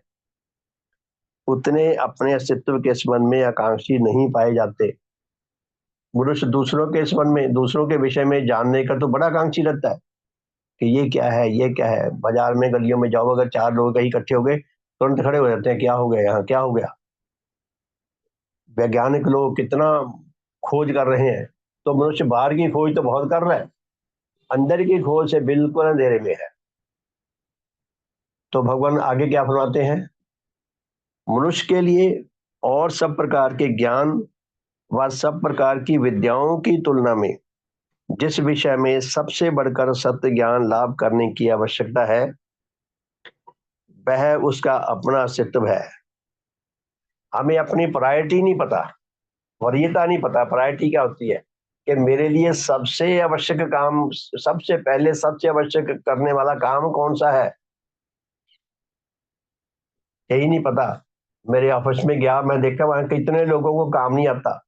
उतने अपने अस्तित्व के संबंध में आकांक्षी नहीं पाए जाते। मनुष्य दूसरों के संबंध में, दूसरों के विषय में जानने का तो बड़ा आकांक्षी रहता है कि ये क्या है, ये क्या है। बाजार में गलियों में जाओ, अगर 4 लोग कहीं इकट्ठे हो गए, तुरंत खड़े हो जाते हैं, क्या हो गया यहाँ, क्या हो गया। वैज्ञानिक लोग कितना खोज कर रहे हैं, तो मनुष्य बाहर की खोज तो बहुत कर रहा है, अंदर की खोज से बिल्कुल अंधेरे में है। तो भगवान आगे क्या फरमाते हैं, मनुष्य के लिए और सब प्रकार के ज्ञान व सब प्रकार की विद्याओं की तुलना में जिस विषय में सबसे बढ़कर सत्य ज्ञान लाभ करने की आवश्यकता है, वह उसका अपना अस्तित्व है। हमें अपनी प्रायोरिटी नहीं पता, वरीयता नहीं पता, प्रायोरिटी क्या होती है, कि मेरे लिए सबसे आवश्यक काम, सबसे पहले सबसे आवश्यक करने वाला काम कौन सा है, यही नहीं पता। मेरे ऑफिस में गया, मैं देखा वहां कितने लोगों को काम नहीं आता।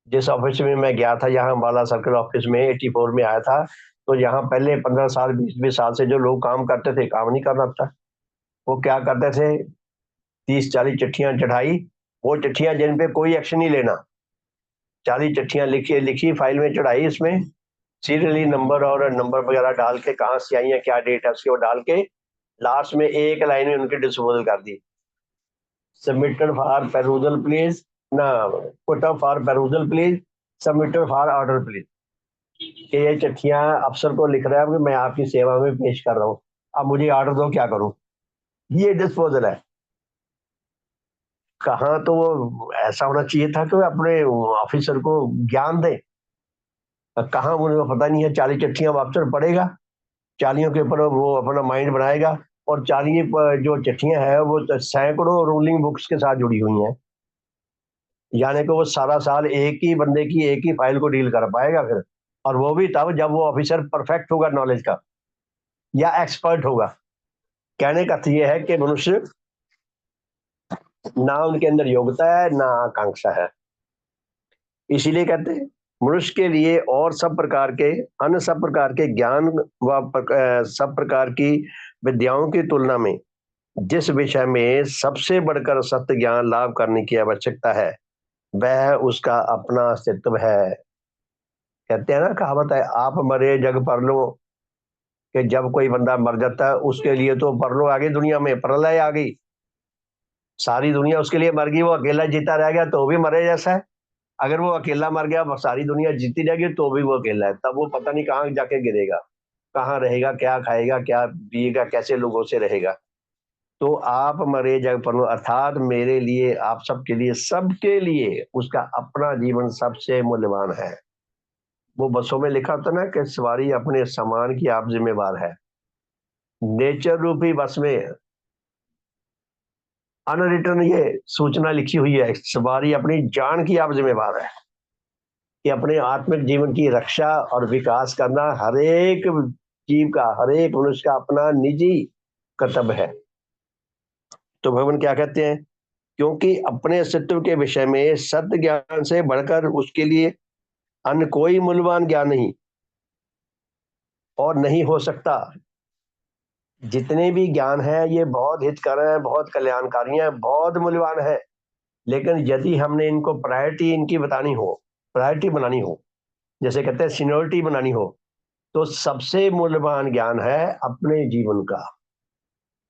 जिस ऑफिस में मैं गया था, यहाँ अम्बाला सर्कल ऑफिस में 84 में आया था, तो यहाँ पहले 15 साल 20-20 साल से जो लोग काम करते थे, काम नहीं करना था। वो क्या करते थे, 30-40 चिट्ठियां चढ़ाई, वो चिट्ठियां जिन पे कोई एक्शन नहीं लेना, 40 चिट्ठियां लिखी लिखी फाइल में चढ़ाई, इसमें सीरियली नंबर और नंबर वगैरह डाल के, कहाँ से आई है, क्या डेट है उसकी, वो डाल के लास्ट में एक लाइन में उनकी डिस्पोजल कर दी, सबमिटेड फॉर पेरूजल प्लीज, ना put up for perusal please, submitted for order please. कि ये चिट्ठियां अफसर को लिख रहा है कि मैं आपकी सेवा में पेश कर रहा हूँ, अब मुझे ऑर्डर दो, क्या करूं। ये डिस्पोजल है। कहाँ तो वो ऐसा होना चाहिए था कि अपने ऑफिसर को ज्ञान दे, कहाँ उनको पता नहीं है। 40 चिट्ठियां अफसर पढ़ेगा, 40 के ऊपर वो अपना माइंड बनाएगा, और 40 जो चिट्ठियां हैं वो सैकड़ों रूलिंग बुक्स के साथ जुड़ी हुई हैं, यानी कि वो सारा साल एक ही बंदे की एक ही फाइल को डील कर पाएगा फिर, और वो भी तब जब वो ऑफिसर परफेक्ट होगा नॉलेज का, या एक्सपर्ट होगा। कहने का अर्थ ये है कि मनुष्य, ना उनके अंदर योग्यता है ना आकांक्षा है। इसीलिए कहते हैं मनुष्य के लिए और सब प्रकार के, अन्य सब प्रकार के ज्ञान व सब प्रकार की विद्याओं की तुलना में जिस विषय में सबसे बढ़कर सत्य ज्ञान लाभ करने की आवश्यकता है, वह उसका अपना अस्तित्व है। कहते हैं ना, कहावत है, आप मरे जग परलो, कि जब कोई बंदा मर जाता है उसके लिए तो परलो आ गई, दुनिया में प्रलय आ गई, सारी दुनिया उसके लिए मर गई, वो अकेला जीता रह गया तो भी मरे जैसा है। अगर वो अकेला मर गया, सारी दुनिया जीती रहेगी तो भी वो अकेला है, तब वो पता नहीं कहाँ जाके गिरेगा, कहाँ रहेगा, क्या खाएगा, क्या पिएगा, कैसे लोगों से रहेगा। तो आप मरे जग पर, अर्थात मेरे लिए, आप सबके लिए, सबके लिए उसका अपना जीवन सबसे मूल्यवान है। वो बसों में लिखा था ना कि सवारी अपने सामान की आप जिम्मेवार है। नेचर रूपी बस में अनरिटर्न ये सूचना लिखी हुई है, सवारी अपनी जान की आप जिम्मेवार है, कि अपने आत्मिक जीवन की रक्षा और विकास करना हर एक जीव का, हर एक मनुष्य का अपना निजी कर्तव्य है। तो भगवान क्या कहते हैं, क्योंकि अपने अस्तित्व के विषय में सत्य ज्ञान से बढ़कर उसके लिए अन्य कोई मूल्यवान ज्ञान नहीं और नहीं हो सकता। जितने भी ज्ञान है ये बहुत हितकर हैं, बहुत कल्याणकारी हैं, बहुत मूल्यवान है, लेकिन यदि हमने इनको प्रायोरिटी इनकी बतानी हो, प्रायोरिटी बनानी हो, जैसे कहते हैं सीनियोरिटी बनानी हो, तो सबसे मूल्यवान ज्ञान है अपने जीवन का।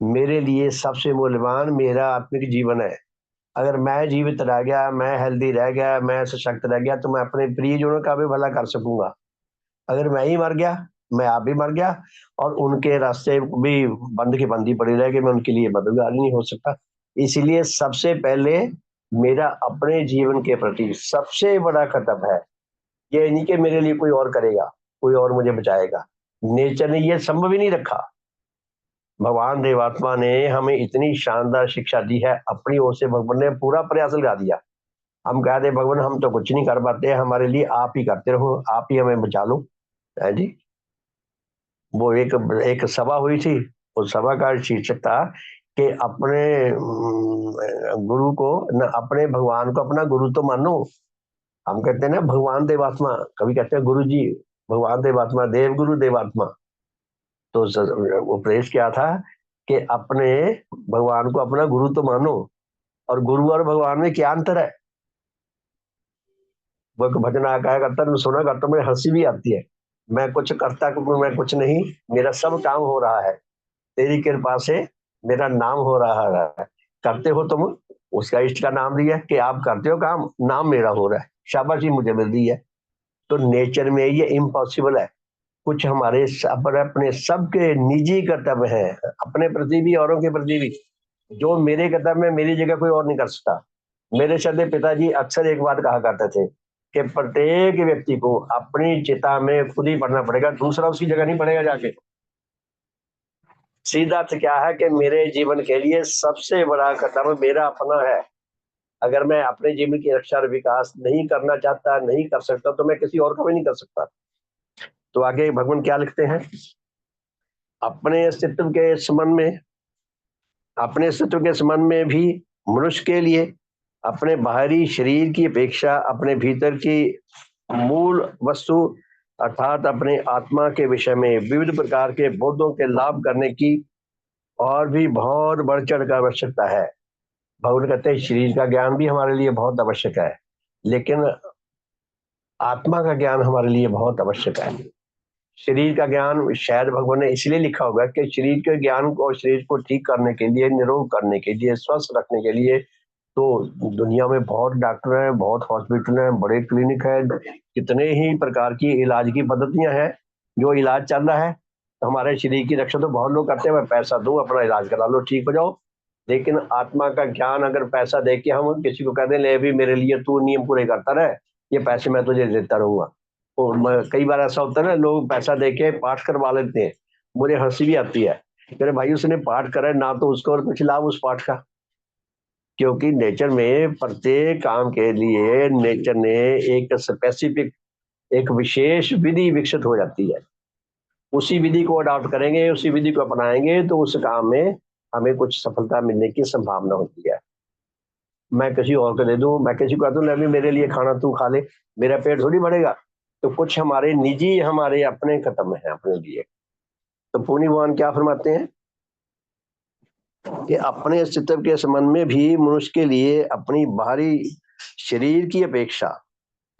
मेरे लिए सबसे मूल्यवान मेरा आत्मिक जीवन है। अगर मैं जीवित रह गया, मैं हेल्दी रह गया, मैं सशक्त रह गया, तो मैं अपने प्रियजनों का भी भला कर सकूंगा। अगर मैं ही मर गया, मैं आप भी मर गया, और उनके रास्ते भी बंद की बंदी पड़ी रहेगी, मैं उनके लिए मददगार नहीं हो सकता। इसलिए सबसे पहले मेरा अपने जीवन के प्रति सबसे बड़ा कर्तव्य है, ये नहीं कि मेरे लिए कोई और करेगा, कोई और मुझे बचाएगा। नेचर ने ये संभव ही नहीं रखा। भगवान देवात्मा ने हमें इतनी शानदार शिक्षा दी है, अपनी ओर से भगवान ने पूरा प्रयास लगा दिया। हम कहते भगवान हम तो कुछ नहीं कर पाते, हमारे लिए आप ही करते रहो, आप ही हमें बचा लो, है जी। वो एक एक सभा हुई थी, उस सभा का शीर्षक था कि अपने गुरु को न, अपने भगवान को अपना गुरु तो मानो। हम कहते हैं ना भगवान देवात्मा, कभी कहते हैं गुरु जी, भगवान देवात्मा, देव गुरु देवात्मा। तो उपदेश क्या था कि अपने भगवान को अपना गुरु तो मानो, और गुरु और भगवान में क्या अंतर है। वो एक भजन आया करता, मैं सुना करता, मुझे हंसी भी आती है। मैं कुछ करता, मैं कुछ नहीं, मेरा सब काम हो रहा है, तेरी कृपा से मेरा नाम हो रहा है। करते हो तुम, उसका इष्ट का नाम लिया कि आप करते हो काम, नाम मेरा हो रहा है, शाबाशी मुझे मिल रही है। तो नेचर में ये इम्पॉसिबल है। कुछ हमारे अपने सबके निजी कर्तव्य हैं, अपने प्रति भी औरों के प्रति भी, जो मेरे कर्तव्य में मेरी जगह कोई और नहीं कर सकता। मेरे श्रद्धेय पिताजी अक्सर एक बात कहा करते थे कि प्रत्येक व्यक्ति को अपनी चिता में खुद ही पढ़ना पड़ेगा, दूसरा उसकी जगह नहीं पड़ेगा जाके। सीधा अर्थ क्या है कि मेरे जीवन के लिए सबसे बड़ा कर्तव्य मेरा अपना है। अगर मैं अपने जीवन की रक्षा और विकास नहीं करना चाहता, नहीं कर सकता, तो मैं किसी और का भी नहीं कर सकता। तो आगे भगवान क्या लिखते हैं, अपने अस्तित्व के संबंध में, अपने अस्तित्व के संबंध में भी मनुष्य के लिए अपने बाहरी शरीर की अपेक्षा अपने भीतर की मूल वस्तु अर्थात अपने आत्मा के विषय में विविध प्रकार के बोधों के लाभ करने की और भी बहुत बढ़ चढ़ कर आवश्यकता है। भगवान कहते हैं शरीर का ज्ञान भी हमारे लिए बहुत आवश्यक है, लेकिन आत्मा का ज्ञान हमारे लिए बहुत आवश्यक है। शरीर का ज्ञान शायद भगवान ने इसलिए लिखा होगा कि शरीर के ज्ञान को और शरीर को ठीक करने के लिए, निरोग करने के लिए, स्वस्थ रखने के लिए तो दुनिया में बहुत डॉक्टर हैं, बहुत हॉस्पिटल हैं, बड़े क्लिनिक हैं, कितने ही प्रकार की इलाज की पद्धतियां हैं, जो इलाज चल रहा है। हमारे शरीर की रक्षा तो बहुत लोग करते हैं, मैं पैसा दूं अपना इलाज करा लो ठीक हो जाओ। लेकिन आत्मा का ज्ञान अगर पैसा दे के हम किसी को कह दें ले भी मेरे लिए तू नियम पूरे करता रहे, ये पैसे मैं तुझे देता रहूंगा। तो कई बार ऐसा होता है ना, लोग पैसा दे के पाठ करवा लेते हैं, मुझे हंसी भी आती है। अरे भाई उसने पाठ करा है ना, तो उसको और कुछ लाभ उस पाठ का, क्योंकि नेचर में प्रत्येक काम के लिए नेचर ने एक स्पेसिफिक, एक विशेष विधि विकसित हो जाती है। उसी विधि को अडॉप्ट करेंगे, उसी विधि को अपनाएंगे, तो उस काम में हमें कुछ सफलता मिलने की संभावना होती है। मैं किसी और को दे दूं, मैं किसी को कह दूं भी मेरे लिए खाना तू खा ले, मेरा पेट थोड़ी बढ़ेगा। तो कुछ हमारे निजी, हमारे अपने खत्म है अपने लिए। तो पुण्य भगवान क्या फरमाते हैं कि अपने अस्तित्व के संबंध में भी मनुष्य के लिए अपनी बाहरी शरीर की अपेक्षा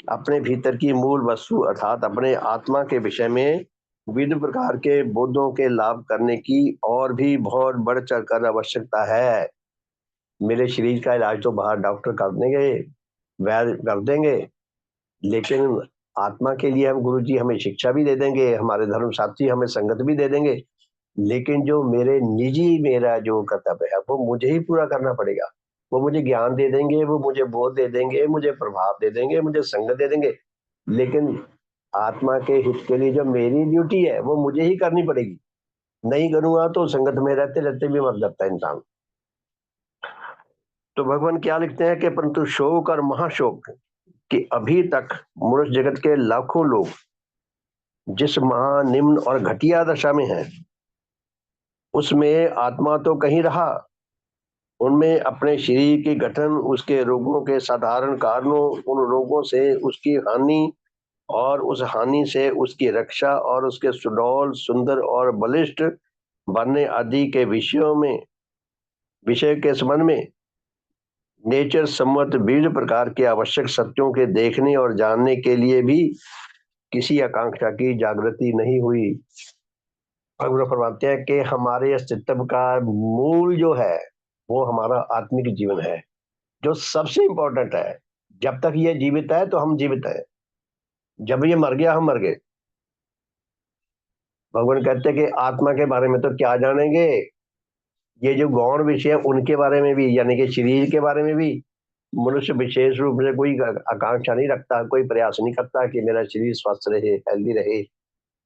अपने भीतर की मूल वस्तु अर्थात अपने आत्मा के विषय में विभिन्न प्रकार के बोधों के लाभ करने की और भी बहुत बढ़ चढ़कर आवश्यकता है। मेरे शरीर का इलाज तो बाहर डॉक्टर कर देंगे, वैद्य कर देंगे, लेकिन आत्मा के लिए हम गुरु जी हमें शिक्षा भी दे देंगे, हमारे धर्म साथी हमें संगत भी दे देंगे, लेकिन जो मेरे निजी मेरा जो कर्तव्य है वो मुझे ही पूरा करना पड़ेगा। वो मुझे ज्ञान दे देंगे, वो मुझे बोध दे देंगे, मुझे प्रभाव दे देंगे, मुझे संगत दे देंगे, लेकिन आत्मा के हित के लिए जो मेरी ड्यूटी है वो मुझे ही करनी पड़ेगी। नहीं करूंगा तो संगत में रहते रहते भी मर जाता है इंसान। तो भगवान क्या लिखते हैं कि परंतु शोक और महाशोक कि अभी तक मनुष्य जगत के लाखों लोग जिस महा निम्न और घटिया दशा में हैं, उसमें आत्मा तो कहीं रहा, उनमें अपने शरीर के गठन, उसके रोगों के साधारण कारणों, उन रोगों से उसकी हानि और उस हानि से उसकी रक्षा और उसके सुडौल सुंदर और बलिष्ठ बनने आदि के विषय के संबंध में नेचर सम्मत विविध प्रकार के आवश्यक सत्यों के देखने और जानने के लिए भी किसी आकांक्षा की जागृति नहीं हुई। भगवान फरमाते हैं कि हमारे अस्तित्व का मूल जो है वो हमारा आत्मिक जीवन है, जो सबसे इंपॉर्टेंट है। जब तक ये जीवित है तो हम जीवित हैं, जब ये मर गया हम मर गए। भगवान कहते हैं कि आत्मा के बारे में तो क्या जानेंगे, ये जो गौण विषय है उनके बारे में भी, यानी कि शरीर के बारे में भी मनुष्य विशेष रूप से कोई आकांक्षा नहीं रखता, कोई प्रयास नहीं करता कि मेरा शरीर स्वस्थ रहे, हेल्दी रहे,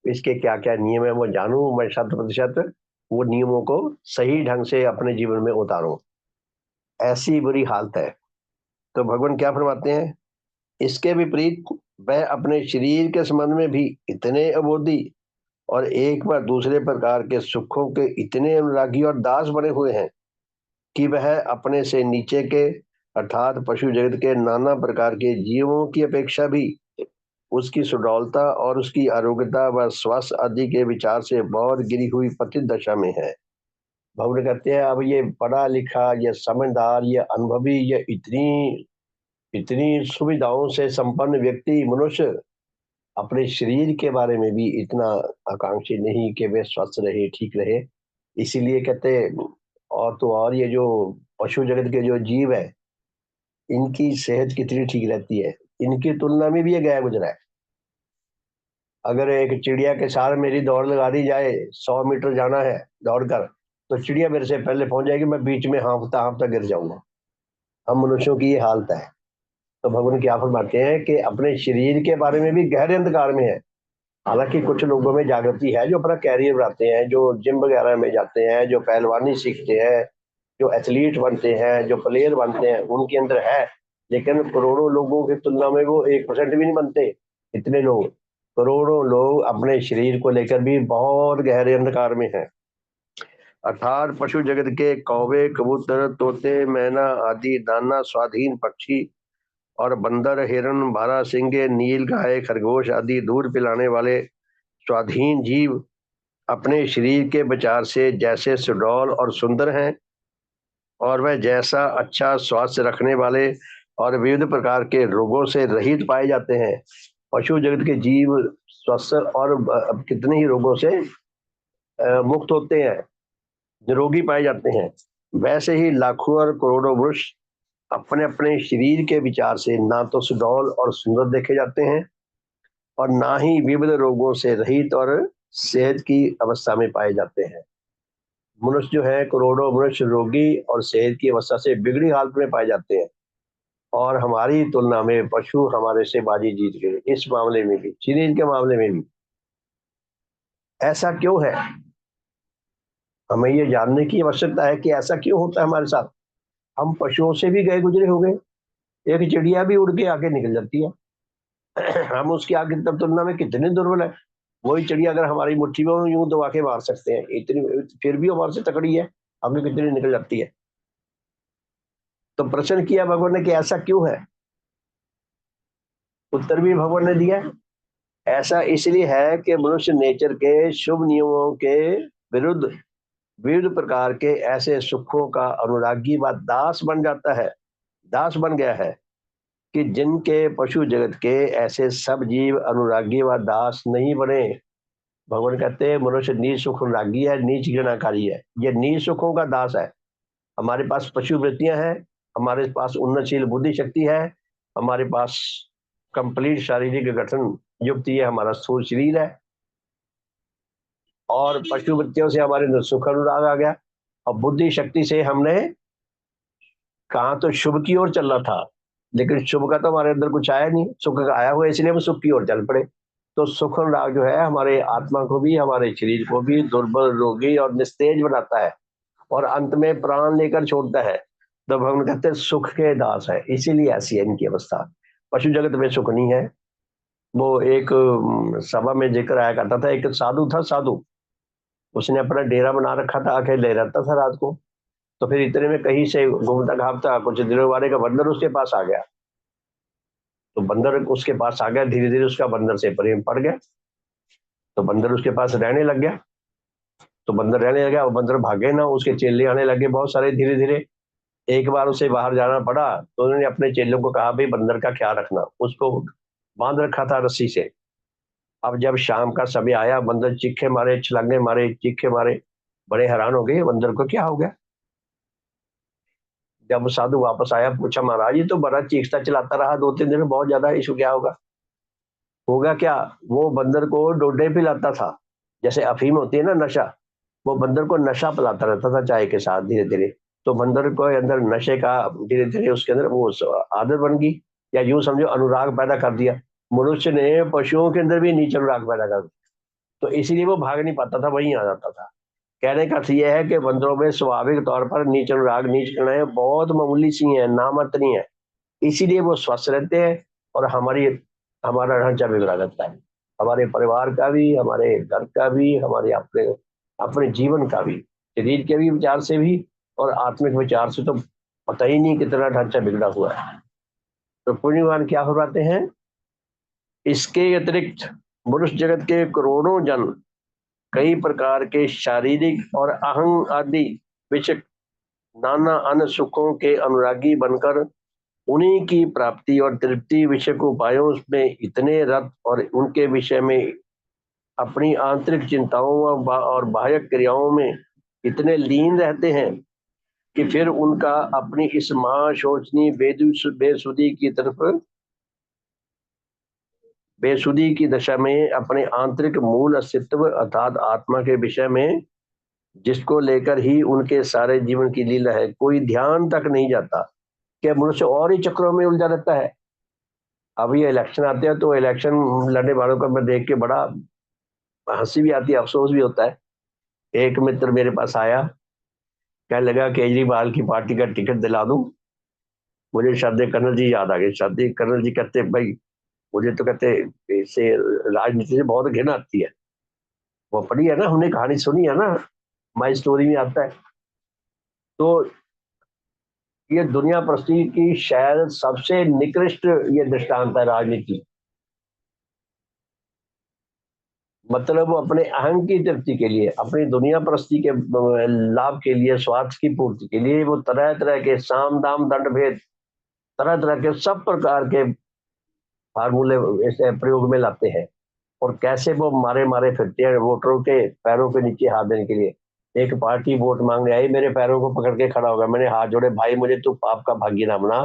इसके क्या क्या नियम है वो जानूं, मैं 100% वो नियमों को सही ढंग से अपने जीवन में उतारूं। ऐसी बुरी हालत है। तो भगवान क्या फरमाते हैं, इसके विपरीत वह अपने शरीर के संबंध में भी इतने अबोधी और एक बार दूसरे प्रकार के सुखों के इतने अनुरागी और दास बने हुए हैं कि वह अपने से नीचे के अर्थात पशु जगत के नाना प्रकार के जीवों की अपेक्षा भी उसकी सुडौलता और उसकी आरोग्यता व स्वास्थ्य आदि के विचार से बहुत गिरी हुई पतित दशा में है। भगवान कहते हैं अब ये पढ़ा लिखा, ये समझदार, ये अनुभवी, ये इतनी इतनी सुविधाओं से संपन्न व्यक्ति मनुष्य अपने शरीर के बारे में भी इतना आकांक्षी नहीं कि वे स्वस्थ रहे, ठीक रहे। इसीलिए कहते हैं, और तो और ये जो पशु जगत के जो जीव है इनकी सेहत कितनी ठीक रहती है, इनकी तुलना में भी ये गया गुजरा है। अगर एक चिड़िया के साथ मेरी दौड़ लगा दी जाए, 100 मीटर जाना है दौड़कर, तो चिड़िया मेरे से पहले पहुंच जाएगी, मैं बीच में हाँफता हाँफता गिर जाऊंगा। हम मनुष्यों की ये हालत है। तो भगवान क्या फरमाते हैं कि अपने शरीर के बारे में भी गहरे अंधकार में है। हालांकि कुछ लोगों में जागृति है, जो अपना कैरियर बनाते हैं, जो जिम वगैरह में जाते हैं, जो पहलवानी सीखते हैं, जो एथलीट बनते हैं, जो प्लेयर बनते हैं, उनके अंदर है। लेकिन करोड़ों लोगों की तुलना में वो 1% भी नहीं बनते। इतने लोग, करोड़ों लोग अपने शरीर को लेकर भी बहुत गहरे अंधकार में हैं। अर्थात पशु जगत के कौवे, कबूतर, तोते, मैना आदि नाना स्वाधीन पक्षी और बंदर, हिरण, भारा सिंगे, नील गाय, खरगोश आदि दूध पिलाने वाले स्वाधीन जीव अपने शरीर के विचार से जैसे सुडौल और सुंदर हैं, और वह जैसा अच्छा स्वास्थ्य रखने वाले और विविध प्रकार के रोगों से रहित पाए जाते हैं। पशु जगत के जीव स्वस्थ और कितने ही रोगों से मुक्त होते हैं, निरोगी पाए जाते हैं। वैसे ही लाखों और करोड़ों वृक्ष अपने अपने शरीर के विचार से ना तो सुडौल और सुंदर देखे जाते हैं और ना ही विविध रोगों से रहित और सेहत की अवस्था में पाए जाते हैं। मनुष्य जो है, करोड़ों मनुष्य रोगी और सेहत की अवस्था से बिगड़ी हालत में पाए जाते हैं, और हमारी तुलना में पशु हमारे से बाजी जीत गए इस मामले में भी, शरीर के मामले में भी। ऐसा क्यों है, हमें ये जानने की आवश्यकता है कि ऐसा क्यों होता है हमारे साथ। हम पशुओं से भी गए गुजरे हो गए। एक चिड़िया भी उड़ के आगे निकल जाती है हम उसकी आगे तब तुलना में कितने दुर्बल है। वही चिड़िया अगर हमारी मुट्ठी में हो, यूं दबा के मार सकते हैं, इतनी फिर भी हमारे से तकड़ी है, आगे कितनी निकल जाती है। तो प्रश्न किया भगवान ने कि ऐसा क्यों है। उत्तर भी भगवान ने दिया। ऐसा इसलिए है कि मनुष्य नेचर के शुभ नियमों के विरुद्ध विविध प्रकार के ऐसे सुखों का अनुरागी व दास बन जाता है, दास बन गया है। कि जिनके पशु जगत के ऐसे सब जीव अनुरागी व दास नहीं बने। भगवान कहते हैं मनुष्य नीच सुख अनुरागी है, नीच घृणाकारी है, ये नीच सुखों का दास है। हमारे पास पशु वृत्तियां हैं, हमारे पास उन्नतशील बुद्धि शक्ति है, हमारे पास कंप्लीट शारीरिक गठन युक्त ये हमारा स्थूल शरीर है, और पशु वृत्तियों से हमारे अंदर सुख अनुराग आ गया, और बुद्धि शक्ति से हमने कहा तो शुभ की ओर चलना था, लेकिन शुभ का तो हमारे अंदर कुछ आया नहीं, सुख का आया हुआ, इसलिए हम सुख की ओर चल पड़े। तो सुख अनुराग जो है हमारे आत्मा को भी, हमारे शरीर को भी दुर्बल, रोगी और निस्तेज बनाता है, और अंत में प्राण लेकर छोड़ता है। तो भगवान कहते हैं सुख के दास है, इसीलिए ऐसी है इनकी अवस्था। पशु जगत में सुख नहीं है। वो एक सभा में जिक्र आया करता था, एक साधु था, साधु उसने अपना डेरा बना रखा था, अकेले रहता था रात को। तो फिर इतने में कहीं से घूमता घामता कुछ दिनों वाले का बंदर उसके पास आ गया। तो बंदर उसके पास आ गया, धीरे धीरे उसका बंदर से प्रेम पड़ गया, तो बंदर उसके पास रहने लग गया। तो बंदर रहने लगा, वो बंदर भागे ना, उसके चेले आने लगे बहुत सारे धीरे धीरे। एक बार उसे बाहर जाना पड़ा, तो उन्होंने अपने चेलों को कहा भाई बंदर का ख्याल रखना, उसको बांध रखा था रस्सी से। अब जब शाम का समय आया, बंदर चीखे मारे, छलांगे मारे, चीखे मारे, बड़े हैरान हो गए बंदर को क्या हो गया। जब वो साधु वापस आया, पूछा महाराज ये तो बड़ा चीखता चिल्लाता रहा 2-3 दिन, बहुत ज्यादा इशू, क्या होगा। होगा क्या, वो बंदर को डोडे पिलाता था, जैसे अफीम होती है ना नशा, वो बंदर को नशा पिलाता रहता था चाय के साथ धीरे धीरे। तो बंदर को अंदर नशे का धीरे धीरे उसके अंदर वो आदत बन गई, या यूं समझो अनुराग पैदा कर दिया। मनुष्य ने पशुओं के अंदर भी नीच अनुराग पैदा कर दिया, तो इसीलिए वो भाग नहीं पाता था, वहीं आ जाता था। कहने का अर्थ यह है कि बंदरों में स्वाभाविक तौर पर नीच अनुराग, नीच घृणाएं बहुत मामूली सी हैं, नामात्र है, इसीलिए वो स्वस्थ रहते हैं। और हमारा ढांचा बिगड़ा रहता है, हमारे परिवार का भी, हमारे घर का भी, हमारे अपने अपने जीवन का भी, शरीर के भी विचार से भी और आत्मिक विचार से तो पता ही नहीं कितना ढांचा बिगड़ा हुआ है। तो पुण्यवान क्या फरमाते हैं, इसके अतिरिक्त मनुष्य जगत के करोड़ों जन कई प्रकार के शारीरिक और अहंग आदि विषय नाना अन्य सुखों के अनुरागी बनकर उन्हीं की प्राप्ति और तृप्ति विषय को उपायों में इतने रत और उनके विषय में अपनी आंतरिक चिंताओं और बाह्य क्रियाओं में इतने लीन रहते हैं कि फिर उनका अपनी इस महाशोचनीय बेसुदी की तरफ, बेसुदी की दशा में अपने आंतरिक मूल अस्तित्व अर्थात आत्मा के विषय में, जिसको लेकर ही उनके सारे जीवन की लीला है, कोई ध्यान तक नहीं जाता। क्या मनुष्य और ही चक्रों में उलझा रहता है। अब ये इलेक्शन आते हैं तो इलेक्शन लड़ने वालों का मैं देख के बड़ा हंसी भी आती है, अफसोस भी होता है। एक मित्र मेरे पास आया, कहने लगा केजरीवाल की पार्टी का टिकट दिला दूं। मुझे श्रद्धेय कर्नल जी याद आ गए। श्रद्धेय कर्नल जी कहते भाई, मुझे तो कहते इससे राजनीति से बहुत घृणा आती है। वो पढ़ी है ना, हमने कहानी सुनी है ना, माई स्टोरी में आता है। तो ये दुनिया प्रस्ती की शायद सबसे निकृष्ट ये दृष्टांत है राजनीति। मतलब वो अपने अहंग की तृप्ति के लिए, अपनी दुनिया प्रस्ती के लाभ के लिए, स्वार्थ की पूर्ति के लिए वो तरह तरह के साम दाम दंड भेद, तरह तरह के सब प्रकार के फार्मूले ऐसे प्रयोग में लाते हैं। और कैसे वो मारे मारे फिरते हैं वोटरों के पैरों के नीचे हाथ देने के लिए। एक पार्टी वोट मांगने आई, मेरे पैरों को पकड़ के खड़ा होगा, मैंने हाथ जोड़े, भाई मुझे तू पाप का भागी ना बना,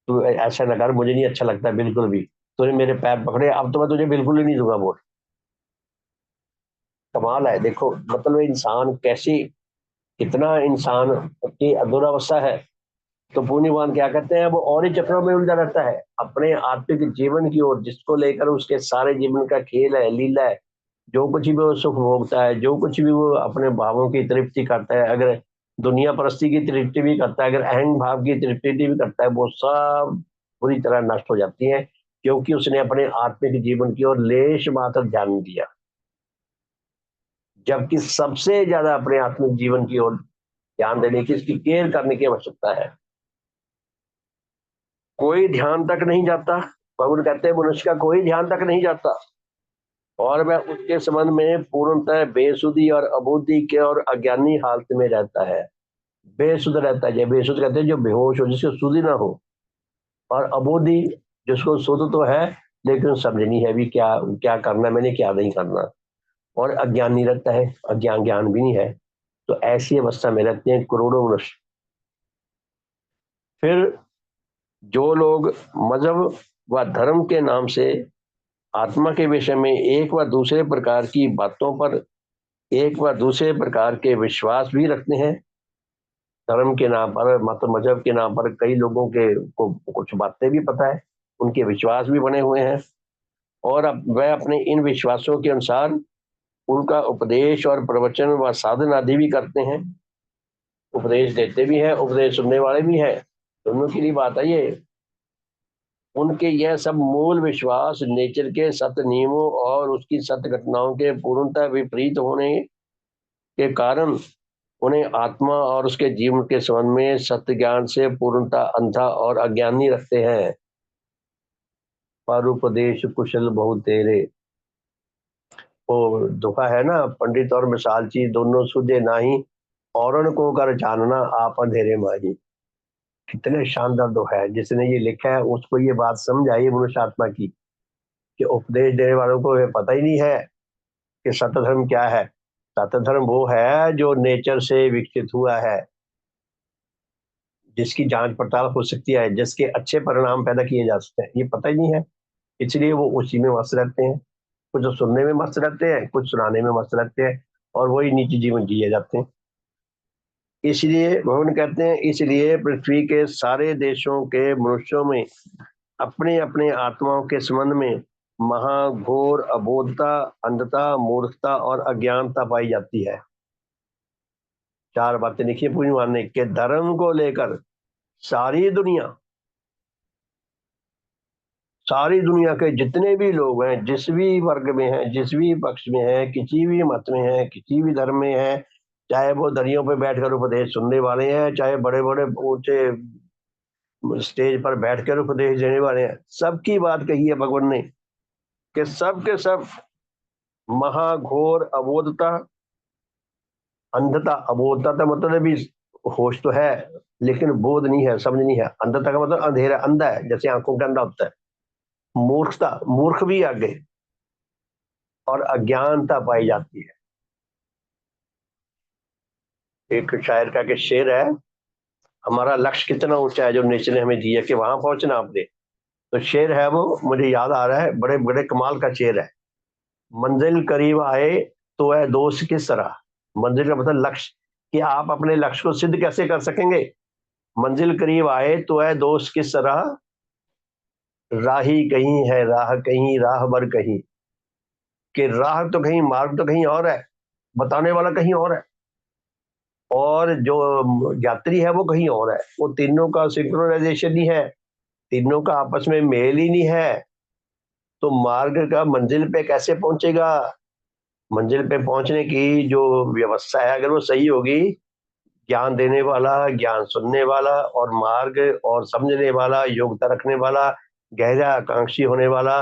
तू ऐसा न कर, मुझे नहीं अच्छा लगता बिल्कुल भी। तूने मेरे पैर पकड़े, अब तो मैं तुझे बिल्कुल ही नहीं दूंगा वोट। कमाल है, देखो मतलब इंसान कैसी, कितना इंसान की दुरावस्था है। तो पुण्यवान क्या करते हैं, वो और ही चक्रों में उलझा रहता है अपने आत्मिक जीवन की ओर, जिसको लेकर उसके सारे जीवन का खेल है, लीला है। जो कुछ भी वो सुख भोगता है, जो कुछ भी वो अपने भावों की तृप्ति करता है, अगर दुनिया परस्ती की तृप्ति भी करता है, अगर अहंग भाव की तृप्ति भी करता है, वो सब पूरी तरह नष्ट हो जाती है, क्योंकि उसने अपने आत्मिक जीवन की ओर लेश मात्र ध्यान नहीं दिया। जबकि सबसे ज्यादा अपने आत्मिक जीवन की ओर ध्यान देने की, इसकी केयर करने की आवश्यकता है। कोई ध्यान तक नहीं जाता। भगवान कहते हैं मनुष्य का कोई ध्यान तक नहीं जाता, और वह उसके संबंध में पूर्णतः बेसुधी और अबुद्धि के और अज्ञानी हालत में रहता है। बेसुध रहता है, जब बेसुध कहते हैं जो बेहोश हो, जिसको सुधि ना हो। और अबोधी जिसको शुद्ध तो है लेकिन समझनी है भी क्या क्या करना है, मैंने क्या नहीं करना। और अज्ञान नहीं रहता है, अज्ञान ज्ञान भी नहीं है। तो ऐसी अवस्था में रहते हैं करोड़ों मनुष्य। फिर जो लोग मजहब व धर्म के नाम से आत्मा के विषय में एक व दूसरे प्रकार की बातों पर एक व दूसरे प्रकार के विश्वास भी रखते हैं। धर्म के नाम पर मतलब मजहब के नाम पर कई लोगों के को कुछ बातें भी पता है, उनके विश्वास भी बने हुए हैं। और अब वह अपने इन विश्वासों के अनुसार उनका उपदेश और प्रवचन व साधन आदि भी करते हैं। उपदेश देते भी हैं, उपदेश सुनने वाले भी हैं, दोनों की ही बात है ये। उनके यह सब मूल विश्वास नेचर के सत्य नियमों और उसकी सत्य घटनाओं के पूर्णतः विपरीत होने के कारण उन्हें आत्मा और उसके जीवन के संबंध में सत्य ज्ञान से पूर्णतः अंधा और अज्ञानी रखते हैं। पर उपदेश कुशल बहुत तेरे, वो दुखा है ना, पंडित और मिसालची दोनों सुझे नाही, औरन को कर जानना आप अंधेरे माही। कितने शानदार दुखा है, जिसने ये लिखा है उसको ये बात समझ आई मनुष्य आत्मा की कि उपदेश देने वालों को ये पता ही नहीं है कि सत्य धर्म क्या है। सत्य धर्म वो है जो नेचर से विकसित हुआ है, जिसकी जांच पड़ताल हो सकती है, जिसके अच्छे परिणाम पैदा किए जा सकते हैं, ये पता ही नहीं है। इसलिए वो उसी में मस्त रहते हैं। कुछ तो सुनने में मस्त रहते हैं, कुछ सुनाने में मस्त रहते हैं, और वही निजी जीवन जिए जाते हैं। इसलिए भगवान कहते हैं, इसलिए पृथ्वी के सारे देशों के मनुष्यों में अपने अपने आत्माओं के संबंध में महाघोर अबोधता, अंधता, मूर्खता और अज्ञानता पाई जाती है। चार बातें लिखी है पूरी मानने के धर्म को लेकर सारी दुनिया के जितने भी लोग हैं, जिस भी वर्ग में हैं, जिस भी पक्ष में हैं, किसी भी मत में हैं, किसी भी धर्म में हैं, चाहे वो दरियों पे बैठकर उपदेश सुनने वाले हैं, चाहे बड़े बड़े ऊंचे स्टेज पर बैठकर उपदेश देने वाले हैं, सबकी बात कही है भगवान ने कि सब के सब महाघोर अबोधता, अंधता। अबोधता का मतलब भी होश तो है लेकिन बोध नहीं है, समझ नहीं है। अंधता का मतलब अंधेरा, अंधा है, जैसे आंखों का अंधा होता है। मूर्खता, मूर्ख भी आगे, और अज्ञानता पाई जाती है। एक शायर का के शेर है, हमारा लक्ष्य कितना ऊंचा है जो नेचर ने हमें दिया कि वहां पहुंचना आपने। तो शेर है वो, मुझे याद आ रहा है, बड़े बड़े कमाल का शेर है। मंजिल करीब आए तो है दोस्त किस तरह। मंजिल का मतलब लक्ष्य, कि आप अपने लक्ष्य को सिद्ध कैसे कर सकेंगे। मंजिल करीब आए तो है दोस्त किस तरह, राही कहीं है राह कहीं, राह बर कहीं। कि राह तो कहीं, मार्ग तो कहीं और है, बताने वाला कहीं और है, और जो यात्री है वो कहीं और है। वो तीनों का सिंक्रोनाइजेशन नहीं है, तीनों का आपस में मेल ही नहीं है। तो मार्ग का मंजिल पे कैसे पहुंचेगा। मंजिल पे पहुंचने की जो व्यवस्था है अगर वो सही होगी, ज्ञान देने वाला, ज्ञान सुनने वाला, और मार्ग और समझने वाला, योग्यता रखने वाला, गहरा आकांक्षी होने वाला,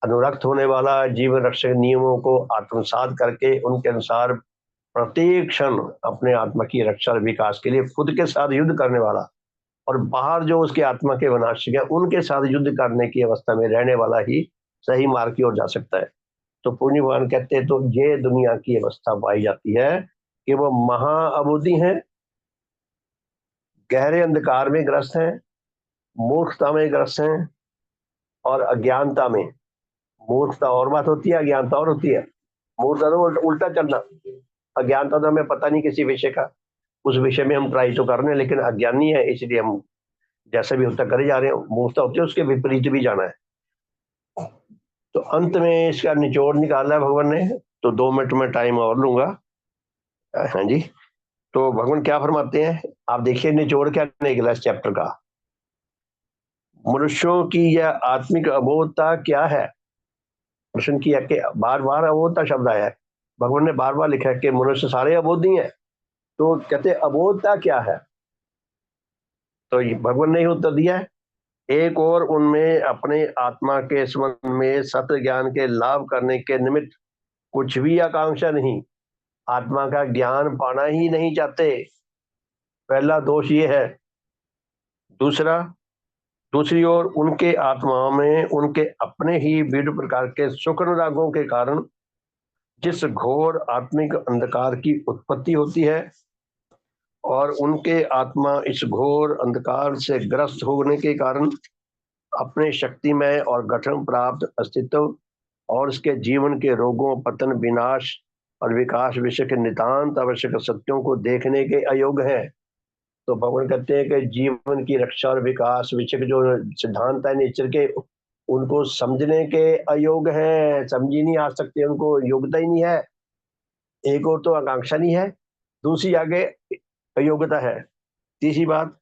अनुरक्त होने वाला, जीवन रक्षक नियमों को आत्मसात करके उनके अनुसार प्रत्येक क्षण अपने आत्मा की रक्षा और विकास के लिए खुद के साथ युद्ध करने वाला, और बाहर जो उसके आत्मा के विनाशक है उनके साथ युद्ध करने की अवस्था में रहने वाला ही सही मार्ग की ओर जा सकता है। तो पुण्य भगवान कहते हैं, तो ये दुनिया की अवस्था पाई जाती है कि वो महाअबुद्धि हैं, गहरे अंधकार में ग्रस्त हैं, मूर्खता में ग्रस्त हैं, और अज्ञानता में। मूर्खता और बात होती है, अज्ञानता और होती है। मूर्खता तो उल्टा चलना, अज्ञानता तो हमें पता नहीं किसी विषय का, उस विषय में हम ट्राई तो कर रहे हैं लेकिन अज्ञानी है, इसलिए हम जैसे भी होता करे जा रहे हैं। मूर्खता होती है उसके विपरीत भी जाना है। तो अंत में इसका निचोड़ निकाला है भगवान ने। तो 2 मिनट में टाइम और लूंगा। हाँ जी। तो भगवान क्या फरमाते हैं, आप देखिए निचोड़ क्या निकला इस चैप्टर का। मनुष्यों की यह आत्मिक अबोधता क्या है। प्रश्न किया कि बार बार अबोधता शब्द आया है, भगवान ने बार बार लिखा है कि मनुष्य सारे अबोधी हैं। तो कहते अबोधता क्या है, तो भगवान ने ही उत्तर दिया है। एक और उनमें अपने आत्मा के संबंध में सत्य ज्ञान के लाभ करने के निमित्त कुछ भी आकांक्षा नहीं, आत्मा का ज्ञान पाना ही नहीं चाहते। पहला दोष ये है। दूसरा, दूसरी ओर उनके आत्माओं में उनके अपने ही विविध प्रकार के सुख अनुरागों के कारण जिस घोर आत्मिक अंधकार की उत्पत्ति होती है और उनके आत्मा इस घोर अंधकार से ग्रस्त होने के कारण अपने शक्तिमय और गठन प्राप्त अस्तित्व और उसके जीवन के रोगों, पतन, विनाश और विकास विषय के नितांत आवश्यक सत्यों को देखने के अयोग्य हैं। तो भगवान कहते हैं कि जीवन की रक्षा और विकास विषय के जो सिद्धांत है नेचर के, उनको समझने के अयोग्य हैं, समझ ही नहीं आ सकते, उनको योग्यता ही नहीं है। एक और तो आकांक्षा नहीं है, दूसरी आगे अयोग्यता है। तीसरी बात,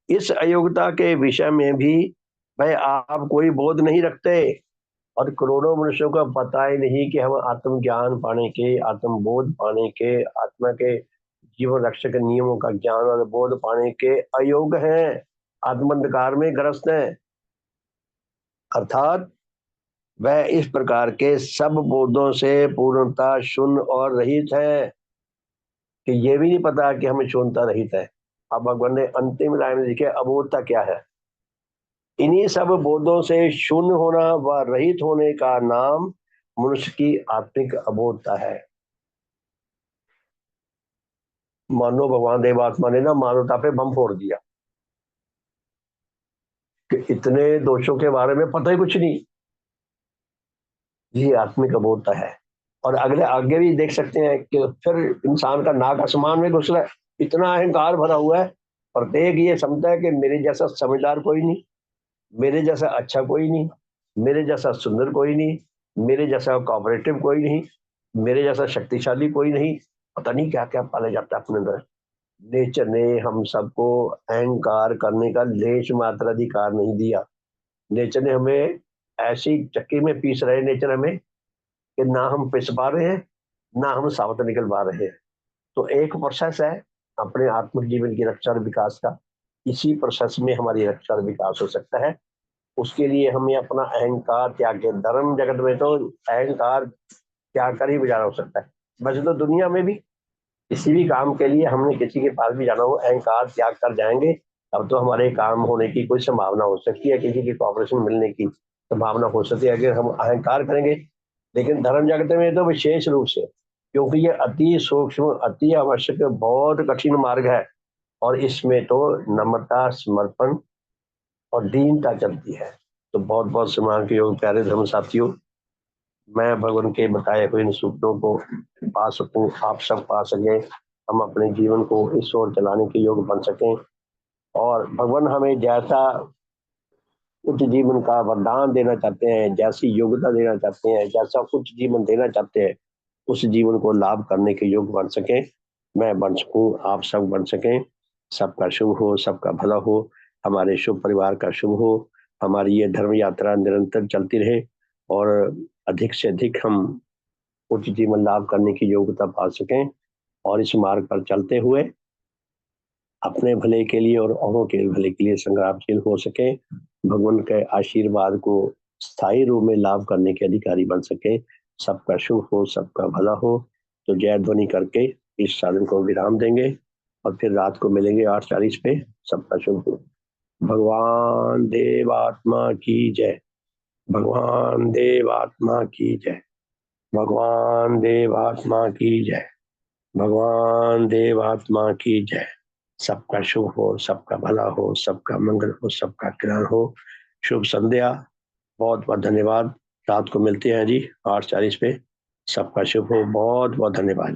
इस अयोग्यता के विषय में भी भाई आप कोई बोध नहीं रखते और करोड़ों मनुष्यों को पता ही नहीं कि हम आत्मज्ञान पाने के, आत्मबोध पाने के, आत्मा के जीवन रक्षक नियमों का ज्ञान और बोध पाने के अयोग्य हैं, आत्मंधकार में ग्रस्त हैं। अर्थात वह इस प्रकार के सब बोधों से पूर्णता शून्य और रहित है कि ये भी नहीं पता कि हमें शून्यता रहित है। अब भगवान ने अंतिम लाइन में लिखे अबोधता क्या है। इन्हीं सब बोधों से शून्य होना व रहित होने का नाम मनुष्य की आत्मिक अबोधता है। मानो भगवान देवात्मा ने ना मानवता पे बम फोड़ दिया कि इतने दोषों के बारे में पता ही कुछ नहीं। ये आत्मिक अबोधता है। और अगले आगे भी देख सकते हैं कि फिर इंसान का नाक आसमान में घुस रहा है, इतना अहंकार भरा हुआ है। प्रत्येक ये समझता है कि मेरे जैसा समझदार कोई नहीं, मेरे जैसा अच्छा कोई नहीं, मेरे जैसा सुंदर कोई नहीं, मेरे जैसा कोऑपरेटिव कोई नहीं, मेरे जैसा शक्तिशाली कोई नहीं। पता नहीं क्या क्या पाला जाता है अपने अंदर। नेचर ने हम सबको अहंकार करने का लेश मात्र अधिकार नहीं दिया। नेचर ने हमें ऐसी चक्की में पीस रहे, नेचर हमें, कि ना हम पिस पा रहे हैं ना हम सावत निकल पा रहे हैं। तो एक प्रोसेस है अपने आत्मिक जीवन की रक्षा और विकास का। इसी प्रोसेस में हमारी रक्षा और विकास हो सकता है। उसके लिए हमें अपना अहंकार त्याग के, धर्म जगत में तो अहंकार त्याग कर ही गुजारा हो सकता है। वैसे तो दुनिया में भी किसी भी काम के लिए हमने किसी के पास भी जाना हो, अहंकार त्याग कर जाएंगे, तब तो हमारे काम होने की कोई संभावना हो सकती है, किसी की कॉपरेशन मिलने की संभावना हो सकती है अगर हम अहंकार करेंगे। लेकिन धर्म जगत में तो विशेष रूप से, क्योंकि ये अति सूक्ष्म, अति आवश्यक, बहुत कठिन मार्ग है और इसमें तो नम्रता, समर्पण और दीनता चलती है। तो बहुत बहुत सम्मान के योग प्यारे धर्म साथियों, मैं भगवान के बताए हुए इन सूत्रों को पा सकूं, आप सब पा सकें, हम अपने जीवन को इस ओर चलाने के योग बन सकें और भगवान हमें जैसा उच्च जीवन का वरदान देना चाहते हैं, जैसी योग्यता देना चाहते हैं, जैसा उच्च जीवन देना चाहते हैं, उस जीवन को लाभ करने के योग बन सकें, मैं बन सकूं, आप सब बन सकें। सबका शुभ हो, सबका भला हो, हमारे शुभ परिवार का शुभ हो, हमारी ये धर्म यात्रा निरंतर चलती रहे और अधिक से अधिक हम उच्च जीवन लाभ करने की योग्यता पा सकें और इस मार्ग पर चलते हुए अपने भले के लिए और औरों के भले के लिए संग्रामशील हो सके, भगवान के आशीर्वाद को स्थायी रूप में लाभ करने के अधिकारी बन सके। सबका शुभ हो, सबका भला हो। तो जय ध्वनि करके इस साधन को विराम देंगे और फिर रात को मिलेंगे 8:40 पे। सबका शुभ हो। भगवान देवात्मा की जय। भगवान देवात्मा की जय। भगवान देवात्मा की जय। भगवान देवात्मा की जय। सबका शुभ हो, सबका भला हो, सबका मंगल हो, सबका कल्याण हो। शुभ संध्या। बहुत बहुत धन्यवाद। रात को मिलते हैं जी 8:40 पे। सबका शुभ हो। बहुत बहुत धन्यवाद।